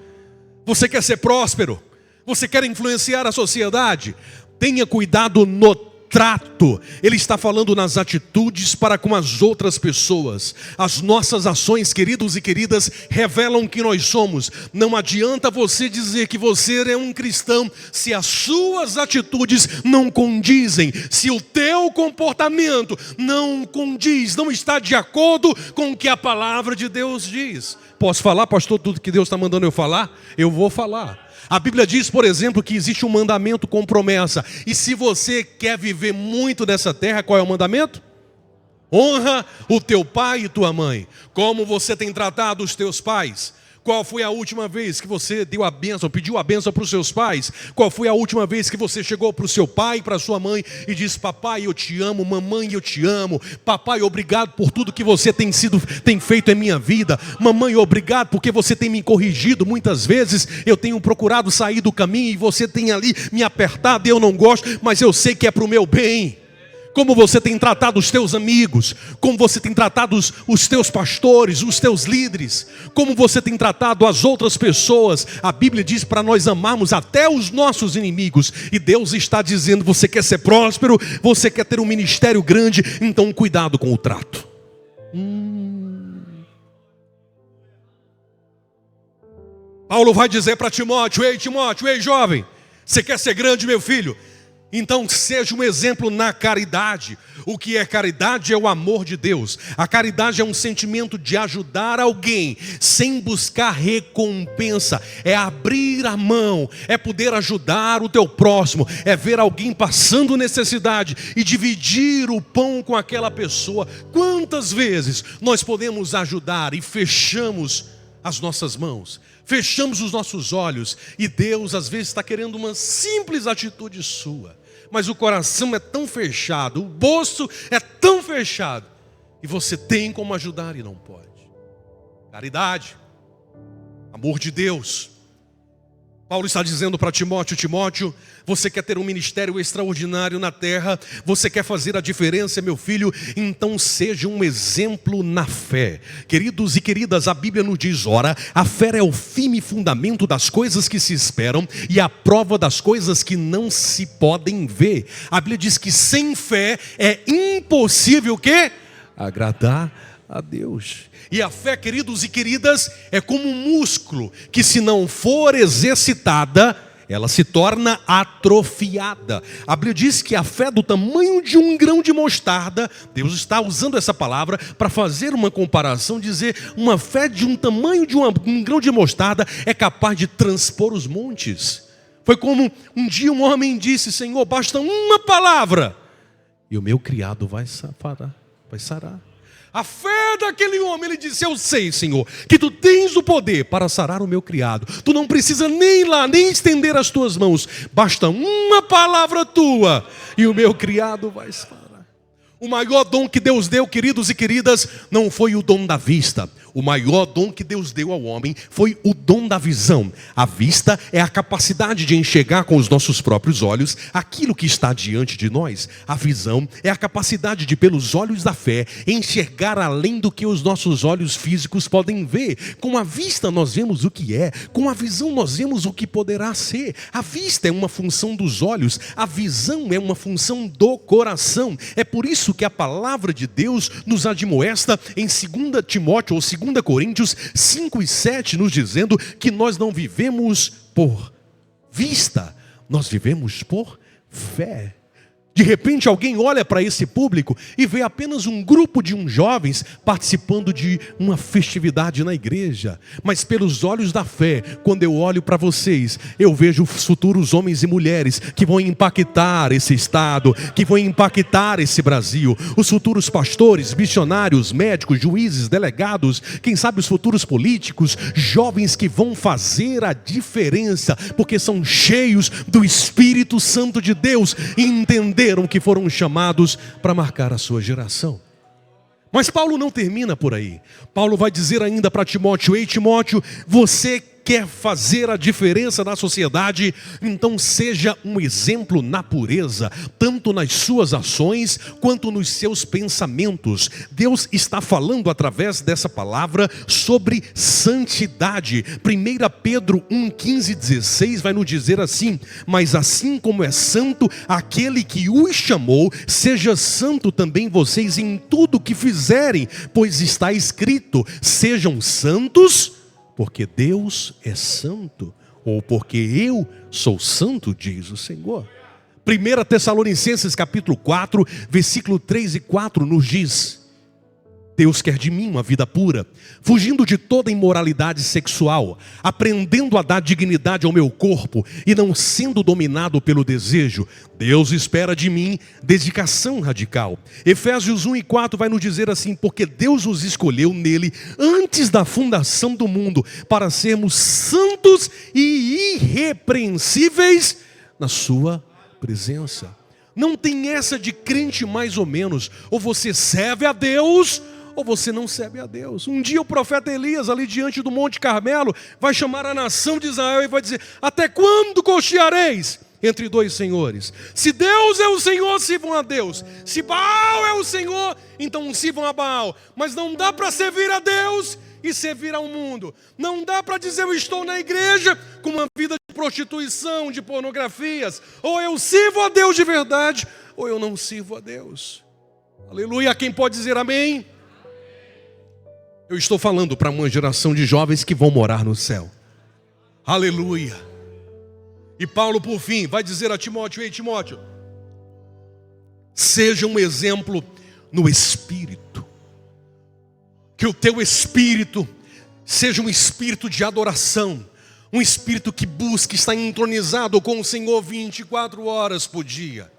Você quer ser próspero? Você quer influenciar a sociedade? Tenha cuidado no trato. Ele está falando nas atitudes para com as outras pessoas. As nossas ações, queridos e queridas, revelam quem nós somos. Não adianta você dizer que você é um cristão se as suas atitudes não condizem, se o teu comportamento não condiz, não está de acordo com o que a palavra de Deus diz. Posso falar, pastor, tudo que Deus está mandando eu falar? Eu vou falar. A Bíblia diz, por exemplo, que existe um mandamento com promessa. E se você quer viver muito nessa terra, qual é o mandamento? Honra o teu pai e tua mãe. Como você tem tratado os teus pais? Qual foi a última vez que você deu a bênção, pediu a bênção para os seus pais? Qual foi a última vez que você chegou para o seu pai e para a sua mãe e disse: papai, eu te amo, mamãe, eu te amo. Papai, obrigado por tudo que você tem feito em minha vida. Mamãe, obrigado porque você tem me corrigido. Muitas vezes eu tenho procurado sair do caminho e você tem ali me apertado. Eu não gosto, mas eu sei que é para o meu bem. Como você tem tratado os teus amigos, como você tem tratado os teus pastores, os teus líderes, como você tem tratado as outras pessoas. A Bíblia diz para nós amarmos até os nossos inimigos. E Deus está dizendo: você quer ser próspero, você quer ter um ministério grande, então cuidado com o trato. Paulo vai dizer para Timóteo: ei jovem, você quer ser grande, meu filho? Então seja um exemplo na caridade. O que é caridade? É o amor de Deus. A caridade é um sentimento de ajudar alguém sem buscar recompensa. É abrir a mão, é poder ajudar o teu próximo, é ver alguém passando necessidade e dividir o pão com aquela pessoa. Quantas vezes nós podemos ajudar e fechamos as nossas mãos, fechamos os nossos olhos, e Deus às vezes está querendo uma simples atitude sua, mas o coração é tão fechado, o bolso é tão fechado, e você tem como ajudar e não pode. Caridade, amor de Deus, Paulo está dizendo para Timóteo: Timóteo, você quer ter um ministério extraordinário na terra, você quer fazer a diferença, meu filho, então seja um exemplo na fé. Queridos e queridas, a Bíblia nos diz: ora, a fé é o firme fundamento das coisas que se esperam e a prova das coisas que não se podem ver. A Bíblia diz que sem fé é impossível o quê? Agradar a Deus. E a fé, queridos e queridas, é como um músculo que, se não for exercitada, ela se torna atrofiada. A Bíblia diz que a fé do tamanho de um grão de mostarda, Deus está usando essa palavra para fazer uma comparação, dizer, uma fé de um tamanho de um grão de mostarda é capaz de transpor os montes. Foi como um dia um homem disse: Senhor, basta uma palavra e o meu criado vai sarar. A fé daquele homem, ele disse: eu sei, Senhor, que tu tens o poder para sarar o meu criado. Tu não precisa nem ir lá, nem estender as tuas mãos. Basta uma palavra tua e o meu criado vai sarar. O maior dom que Deus deu, queridos e queridas, não foi o dom da vista. O maior dom que Deus deu ao homem foi o dom da visão. A vista é a capacidade de enxergar com os nossos próprios olhos aquilo que está diante de nós. A visão é a capacidade de, pelos olhos da fé, enxergar além do que os nossos olhos físicos podem ver. Com a vista nós vemos o que é, com a visão nós vemos o que poderá ser. A vista é uma função dos olhos, a visão é uma função do coração. É por isso que a palavra de Deus nos admoesta em 2 Timóteo ou 2 Coríntios 5:7, nos dizendo que nós não vivemos por vista, nós vivemos por fé. De repente alguém olha para esse público e vê apenas um grupo de jovens participando de uma festividade na igreja. Mas pelos olhos da fé, quando eu olho para vocês, eu vejo os futuros homens e mulheres que vão impactar esse estado, que vão impactar esse Brasil. Os futuros pastores, missionários, médicos, juízes, delegados, quem sabe os futuros políticos, jovens que vão fazer a diferença, porque são cheios do Espírito Santo de Deus e entenderam que foram chamados para marcar a sua geração. Mas Paulo não termina por aí. Paulo vai dizer ainda para Timóteo: ei, Timóteo, você quer fazer a diferença na sociedade? Então seja um exemplo na pureza, tanto nas suas ações quanto nos seus pensamentos. Deus está falando através dessa palavra sobre santidade. 1 Pedro 1:15-16 vai nos dizer assim: mas assim como é santo aquele que os chamou, seja santo também vocês em tudo que fizerem, pois está escrito: sejam santos, porque Deus é santo, ou porque eu sou santo, diz o Senhor. 1 Tessalonicenses capítulo 4, versículo 3 e 4 nos diz: Deus quer de mim uma vida pura, fugindo de toda imoralidade sexual, aprendendo a dar dignidade ao meu corpo e não sendo dominado pelo desejo. Deus espera de mim dedicação radical. Efésios 1:4 vai nos dizer assim: porque Deus nos escolheu nele antes da fundação do mundo para sermos santos e irrepreensíveis na sua presença. Não tem essa de crente mais ou menos, ou você serve a Deus ou você não serve a Deus. Um dia o profeta Elias, ali diante do Monte Carmelo, vai chamar a nação de Israel e vai dizer: até quando cocheareis entre dois senhores? Se Deus é o Senhor, sirvam a Deus. Se Baal é o Senhor, então sirvam a Baal. Mas não dá para servir a Deus e servir ao mundo. Não dá para dizer: eu estou na igreja com uma vida de prostituição, de pornografias. Ou eu sirvo a Deus de verdade, ou eu não sirvo a Deus. Aleluia. Quem pode dizer amém? Eu estou falando para uma geração de jovens que vão morar no céu. Aleluia. E Paulo, por fim, vai dizer a Timóteo: ei, Timóteo, seja um exemplo no Espírito. Que o teu espírito seja um espírito de adoração, um espírito que busque estar entronizado com o Senhor 24 horas por dia,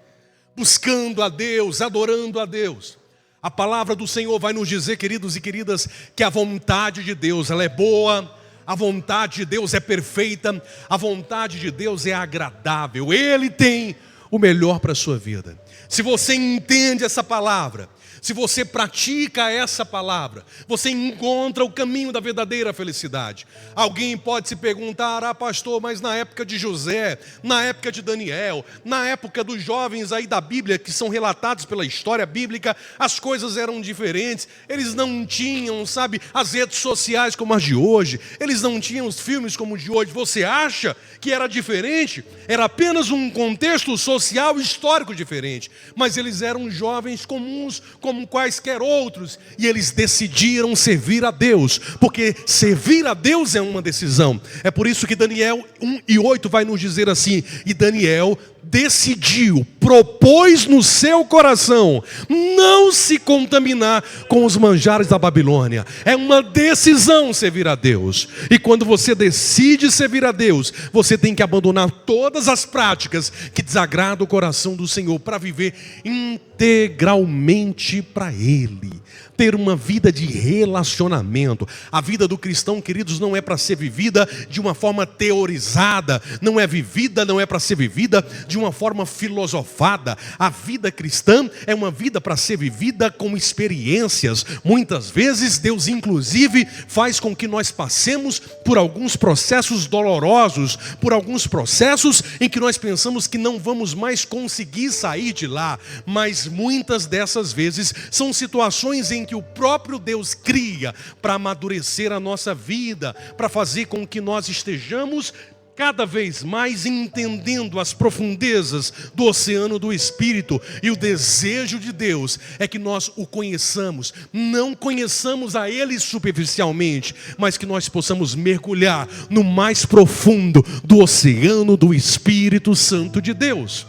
buscando a Deus, adorando a Deus. A palavra do Senhor vai nos dizer, queridos e queridas, que a vontade de Deus, ela é boa, a vontade de Deus é perfeita, a vontade de Deus é agradável. Ele tem o melhor para a sua vida. Se você entende essa palavra, Se você pratica essa palavra, você encontra o caminho da verdadeira felicidade. Alguém pode se perguntar: pastor, mas na época de José, na época de Daniel, na época dos jovens aí da Bíblia, que são relatados pela história bíblica, as coisas eram diferentes. Eles não tinham, sabe, as redes sociais como as de hoje. Eles não tinham os filmes como os de hoje. Você acha que era diferente? Era apenas um contexto social e histórico diferente. Mas eles eram jovens comuns, como quaisquer outros, e eles decidiram servir a Deus, porque servir a Deus é uma decisão. É por isso que Daniel 1:8 vai nos dizer assim: e Daniel decidiu, propôs no seu coração não se contaminar com os manjares da Babilônia. É uma decisão servir a Deus. E quando você decide servir a Deus, você tem que abandonar todas as práticas que desagradam o coração do Senhor para viver integralmente para Ele. Ter uma vida de relacionamento. A vida do cristão, queridos, não é para ser vivida de uma forma teorizada. Não é para ser vivida de uma forma filosofada. A vida cristã é uma vida para ser vivida com experiências. Muitas vezes Deus inclusive faz com que nós passemos por alguns processos dolorosos, por alguns processos em que nós pensamos que não vamos mais conseguir sair de lá. Mas muitas dessas vezes são situações em que o próprio Deus cria para amadurecer a nossa vida, para fazer com que nós estejamos cada vez mais entendendo as profundezas do oceano do Espírito. E o desejo de Deus é que nós o conheçamos, não conheçamos a Ele superficialmente, mas que nós possamos mergulhar no mais profundo do oceano do Espírito Santo de Deus.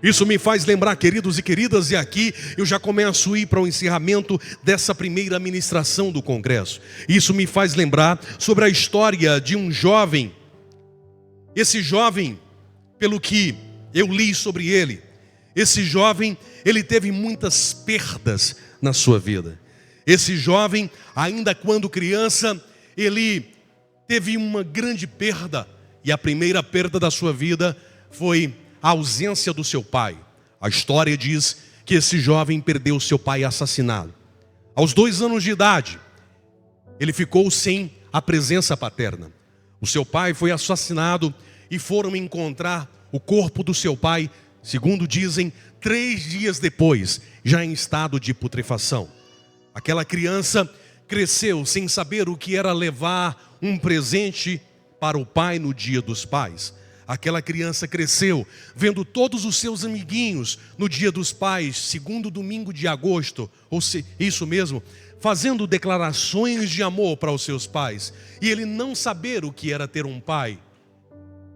Isso me faz lembrar, queridos e queridas, e aqui eu já começo a ir para o encerramento dessa primeira ministração do congresso. Isso me faz lembrar sobre a história de um jovem. Esse jovem, pelo que eu li sobre ele, esse jovem, ele teve muitas perdas na sua vida. Esse jovem, ainda quando criança, ele teve uma grande perda. E a primeira perda da sua vida foi a ausência do seu pai. A história diz que esse jovem perdeu seu pai assassinado. Aos 2 anos de idade, ele ficou sem a presença paterna. O seu pai foi assassinado e foram encontrar o corpo do seu pai, segundo dizem, 3 dias depois, já em estado de putrefação. Aquela criança cresceu sem saber o que era levar um presente para o pai no dia dos pais. Aquela criança cresceu vendo todos os seus amiguinhos no dia dos pais, segundo domingo de agosto, ou se isso mesmo, fazendo declarações de amor para os seus pais. E ele não saber o que era ter um pai.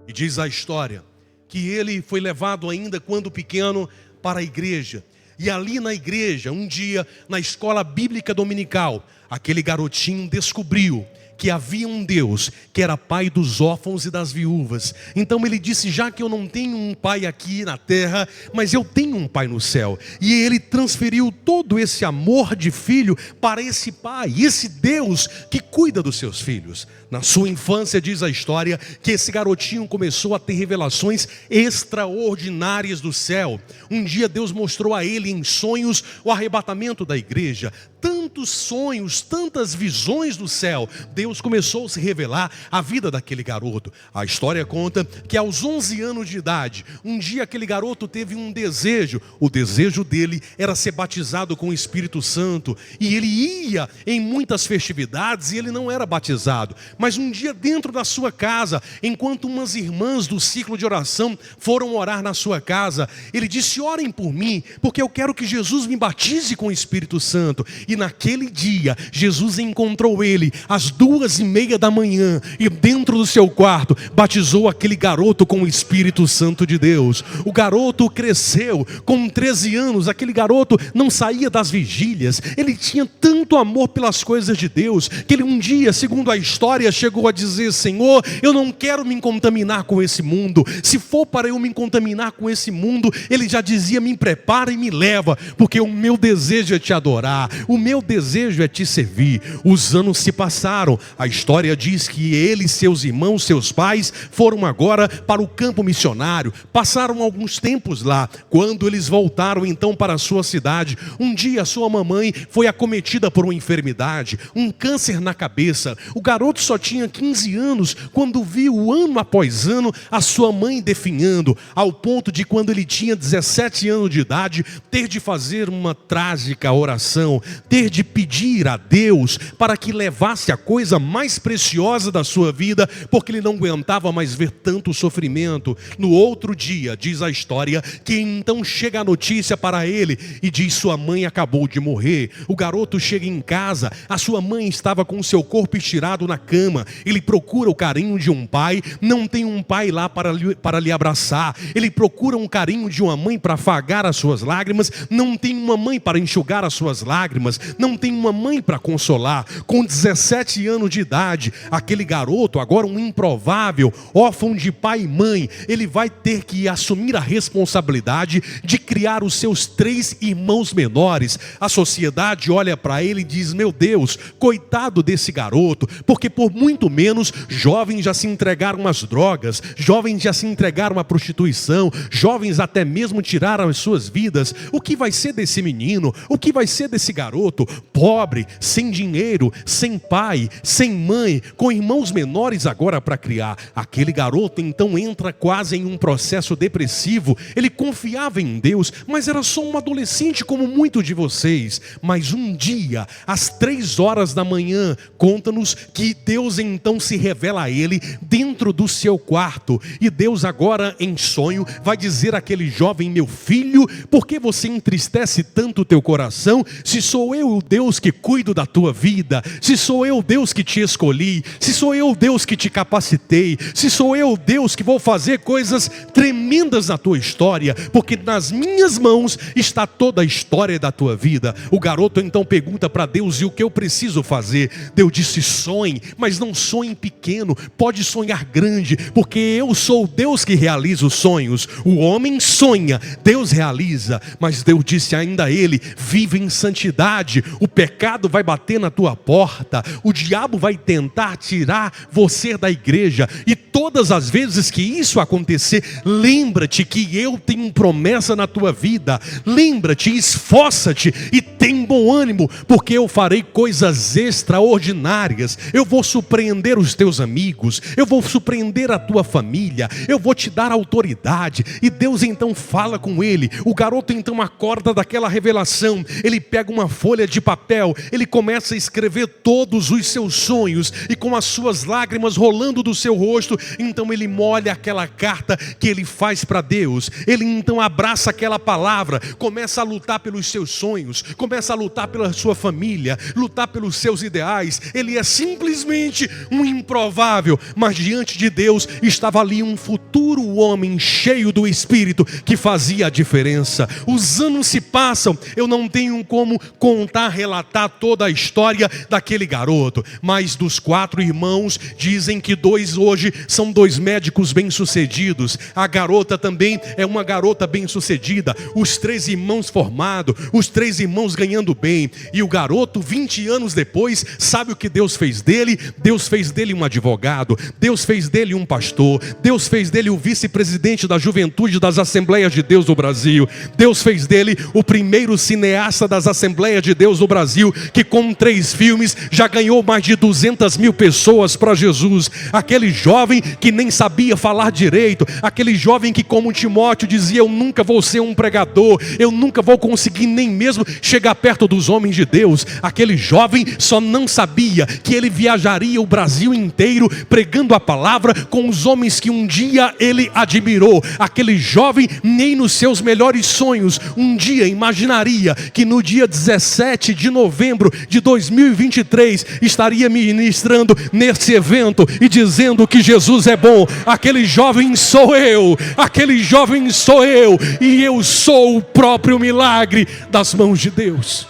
E diz a história que ele foi levado ainda quando pequeno para a igreja. E ali na igreja, um dia, na escola bíblica dominical, aquele garotinho descobriu que havia um Deus que era pai dos órfãos e das viúvas. Então ele disse: já que eu não tenho um pai aqui na terra, mas eu tenho um pai no céu. E ele transferiu todo esse amor de filho para esse pai, esse Deus que cuida dos seus filhos. Na sua infância, diz a história, que esse garotinho começou a ter revelações extraordinárias do céu. Um dia Deus mostrou a ele em sonhos o arrebatamento da igreja. Tantos sonhos, tantas visões do céu. Deus começou a se revelar a vida daquele garoto. A história conta que aos 11 anos de idade, um dia aquele garoto teve um desejo. O desejo dele era ser batizado com o Espírito Santo. E ele ia em muitas festividades e ele não era batizado. Mas um dia dentro da sua casa, enquanto umas irmãs do ciclo de oração foram orar na sua casa, ele disse: orem por mim, porque eu quero que Jesus me batize com o Espírito Santo. E naquele dia, Jesus encontrou ele às 2:30 da manhã e dentro do seu quarto batizou aquele garoto com o Espírito Santo de Deus. O garoto cresceu com 13 anos. Aquele garoto não saía das vigílias. Ele tinha tanto amor pelas coisas de Deus que ele um dia, segundo a história, chegou a dizer: Senhor, eu não quero me contaminar com esse mundo. Se for para eu me contaminar com esse mundo, ele já dizia: me prepara e me leva, porque o meu desejo é te adorar, o meu desejo é te servir. Os anos se passaram A história diz que ele, seus irmãos, seus pais foram agora para o campo missionário. Passaram alguns tempos lá. Quando eles voltaram então para a sua cidade, um dia sua mamãe foi acometida por uma enfermidade, um câncer na cabeça. O garoto só tinha 15 anos quando viu ano após ano a sua mãe definhando, ao ponto de quando ele tinha 17 anos de idade, ter de fazer uma trágica oração, ter de pedir a Deus para que levasse a coisa mais preciosa da sua vida, porque ele não aguentava mais ver tanto sofrimento. No outro dia, diz a história, que então chega a notícia para ele e diz: sua mãe acabou de morrer. O garoto chega em casa, a sua mãe estava com seu corpo estirado na cama. Ele procura o carinho de um pai, não tem um pai lá para lhe abraçar. Ele procura um carinho de uma mãe para afagar as suas lágrimas, não tem uma mãe para enxugar as suas lágrimas, não tem uma mãe para consolar. Com 17 anos de idade, aquele garoto, agora um improvável, órfão de pai e mãe, ele vai ter que assumir a responsabilidade de criar os seus 3 irmãos menores. A sociedade olha para ele e diz: meu Deus, coitado desse garoto, porque por muito menos jovens já se entregaram às drogas, jovens já se entregaram à prostituição, jovens até mesmo tiraram as suas vidas. O que vai ser desse menino? O que vai ser desse garoto? Pobre, sem dinheiro, sem pai, sem mãe, com irmãos menores agora para criar. Aquele garoto então entra quase em um processo depressivo. Ele confiava em Deus, mas era só um adolescente como muitos de vocês. Mas um dia, às 3 horas da manhã, conta-nos que Deus então se revela a ele dentro do seu quarto. E Deus agora em sonho vai dizer àquele jovem: meu filho, por que você entristece tanto o teu coração? Se sou eu o Deus que cuido da tua vida, se sou eu o Deus que te escolhi, se sou eu o Deus que te capacitei, se sou eu o Deus que vou fazer coisas tremendas na tua história, porque nas minhas mãos está toda a história da tua vida. O garoto então pergunta para Deus: e o que eu preciso fazer? Deus disse: sonhe, mas não sonhe pequeno, pode sonhar grande, porque eu sou o Deus que realiza os sonhos. O homem sonha, Deus realiza. Mas Deus disse ainda a ele: vive em santidade. O pecado vai bater na tua porta, o diabo vai tentar tirar você da igreja, e todas as vezes que isso acontecer, lembra-te que eu tenho promessa na tua vida. Lembra-te, esforça-te e tem bom ânimo, porque eu farei coisas extraordinárias. Eu vou surpreender os teus amigos, eu vou surpreender a tua família, eu vou te dar autoridade. E Deus então fala com ele. O garoto então acorda daquela revelação, ele pega uma folha de papel, ele começa a escrever todos os seus sonhos, e com as suas lágrimas rolando do seu rosto, então ele molha aquela carta que ele faz para Deus. Ele então abraça aquela palavra, começa a lutar pelos seus sonhos, começa a lutar pela sua família, lutar pelos seus ideais. Ele é simplesmente um improvável, mas diante de Deus estava ali um futuro homem cheio do Espírito que fazia a diferença. Os anos se passam, eu não tenho como contar, relatar toda a história daquele garoto, mas dos 4 irmãos, dizem que 2 hoje são 2 médicos bem-sucedidos. A garota também é uma garota bem-sucedida. Os 3 irmãos formados, os 3 irmãos ganhando bem. E o garoto, 20 anos depois, sabe o que Deus fez dele? Deus fez dele um advogado, Deus fez dele um pastor, Deus fez dele o vice-presidente da juventude das Assembleias de Deus do Brasil. Deus fez dele o primeiro cineasta das Assembleias de Deus do Brasil, que com 3 filmes já ganhou mais de 200 mil pessoas para Jesus. Aquele jovem que nem sabia falar direito, aquele jovem que, como Timóteo dizia: eu nunca vou ser um pregador, eu nunca vou conseguir nem mesmo chegar perto dos homens de Deus. Aquele jovem só não sabia que ele viajaria o Brasil inteiro pregando a palavra com os homens que um dia ele admirou. Aquele jovem nem nos seus melhores sonhos um dia imaginaria que no dia 17 de novembro de 2023 estaria ministrando nesse evento e dizendo que Jesus é bom. Aquele jovem sou eu, aquele jovem sou eu, e eu sou o próprio milagre das mãos de Deus.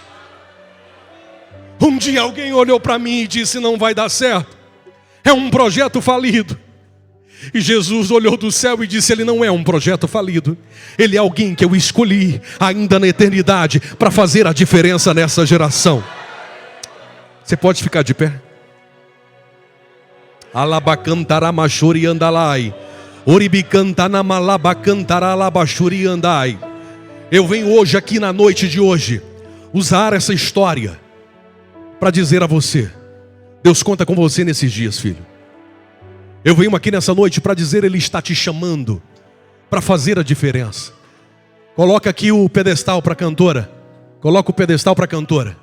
Um dia alguém olhou para mim e disse: não vai dar certo, é um projeto falido. E Jesus olhou do céu e disse: ele não é um projeto falido, ele é alguém que eu escolhi ainda na eternidade para fazer a diferença nessa geração. Você pode ficar de pé? Alabacantaramachuri andalai. Oribicantanamalabacantaralavachuri andai. Eu venho hoje aqui na noite de hoje usar essa história para dizer a você: Deus conta com você nesses dias, filho. Eu venho aqui nessa noite para dizer, Ele está te chamando para fazer a diferença. Coloca aqui o pedestal para a cantora. Coloca o pedestal para a cantora.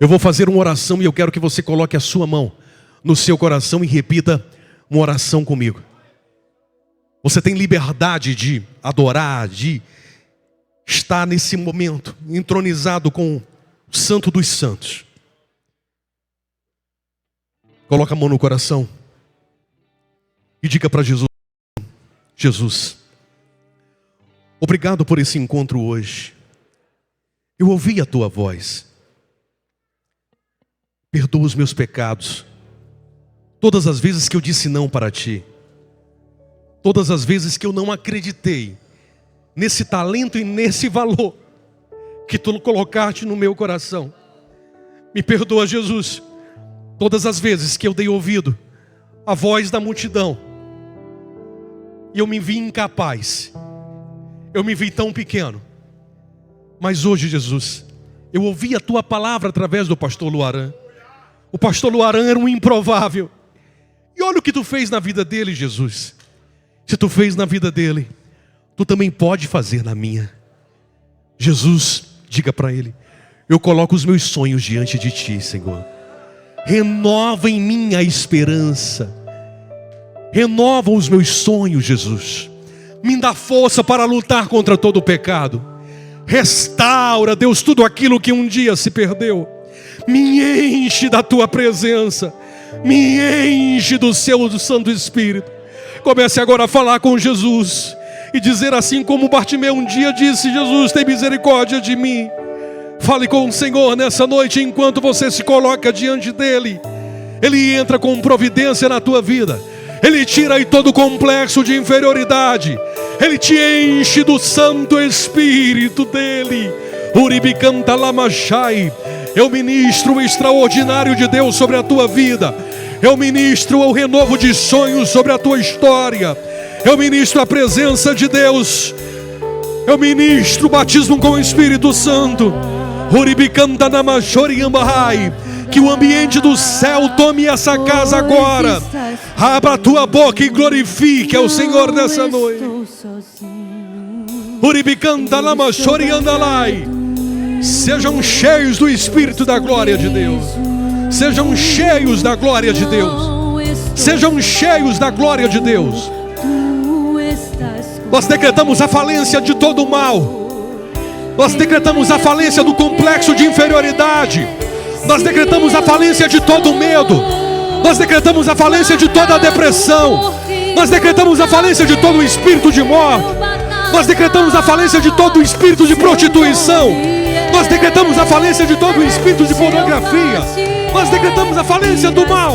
Eu vou fazer uma oração e eu quero que você coloque a sua mão no seu coração e repita uma oração comigo. Você tem liberdade de adorar, de estar nesse momento entronizado com o Santo dos Santos. Coloca a mão no coração e diga para Jesus: Jesus, obrigado por esse encontro hoje. Eu ouvi a tua voz. Perdoa os meus pecados. Todas as vezes que eu disse não para ti. Todas as vezes que eu não acreditei nesse talento e nesse valor que tu colocaste no meu coração. Me perdoa, Jesus. Todas as vezes que eu dei ouvido à voz da multidão e eu me vi incapaz, eu me vi tão pequeno. Mas hoje, Jesus, eu ouvi a tua palavra através do pastor Luaran. O pastor Luaran era um improvável. E olha o que tu fez na vida dele, Jesus. Se tu fez na vida dele, tu também pode fazer na minha. Jesus, diga para ele: eu coloco os meus sonhos diante de ti, Senhor. Renova em mim a esperança. Renova os meus sonhos, Jesus. Me dá força para lutar contra todo o pecado. Restaura, Deus, tudo aquilo que um dia se perdeu. Me enche da tua presença. Me enche do Santo Espírito. Comece agora a falar com Jesus e dizer assim como Bartimeu um dia disse: Jesus, tem misericórdia de mim. Fale com o Senhor nessa noite enquanto você se coloca diante dele. Ele entra com providência na tua vida. Ele tira aí todo o complexo de inferioridade. Ele te enche do Santo Espírito dele. Uribicantalamachai. Eu ministro o extraordinário de Deus sobre a tua vida. Eu ministro o renovo de sonhos sobre a tua história. Eu ministro a presença de Deus. Eu ministro o batismo com o Espírito Santo. Que o ambiente do céu tome essa casa agora. Abra a tua boca e glorifique ao Senhor nessa noite. Sejam cheios do Espírito da glória de Deus. Sejam cheios da glória de Deus. Sejam cheios da glória de Deus. Nós decretamos a falência de todo o mal. Nós decretamos a falência do complexo de inferioridade. Nós decretamos a falência de todo o medo. Nós decretamos a falência de toda a depressão. Nós decretamos a falência de todo o espírito de morte. Nós decretamos a falência de todo o espírito de prostituição. Nós decretamos a falência de todo o espírito de pornografia. Nós decretamos a falência do mal.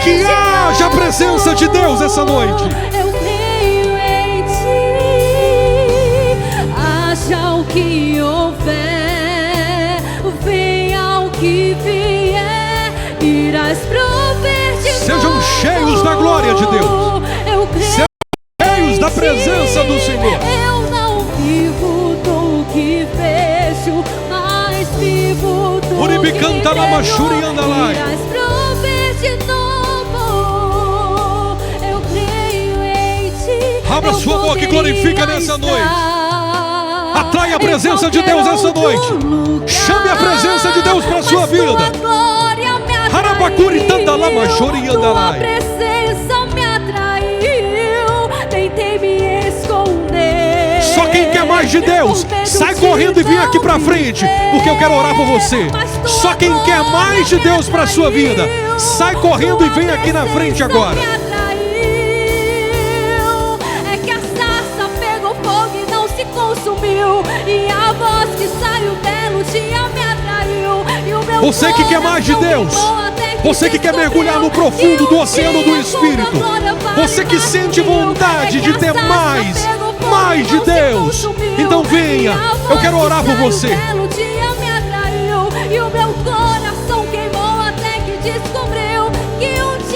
Que haja a presença de Deus essa noite. Eu creio em ti. Haja o que houver, venha o que vier, irás prover de Sejam novo. cheios da glória de Deus. Eu creio. Sejam cheios da presença do Senhor. Eu não vivo do que vejo, mas vivo do que tenho. Irás prover de novo. Eu creio em ti. Abra sua boca e glorifica nessa noite. Atrai a presença de Deus essa noite. Chame a presença de Deus para a sua vida. Harabacuri tandalamachori andalai. Tua presença me atraiu. Tentei me esconder. Só quem quer mais de Deus, sai correndo e vem aqui para frente, porque eu quero orar por você. Só quem quer mais de Deus para a sua vida, sai correndo e vem aqui na frente agora. É que a sarça pegou fogo e não se consumiu, e a voz que saiu dela o dia me atraiu. E o meu Você que quer mais de Deus, você que quer mergulhar no profundo do oceano do Espírito, você que sente vontade de ter mais de Deus, então venha, eu quero orar por você. O dia me atraiu e o meu coração queimou até que descobriu que um dia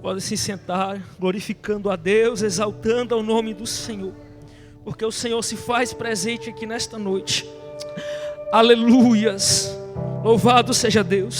Pode se sentar, glorificando a Deus, exaltando ao nome do Senhor, porque o Senhor se faz presente aqui nesta noite. Aleluias, louvado seja Deus.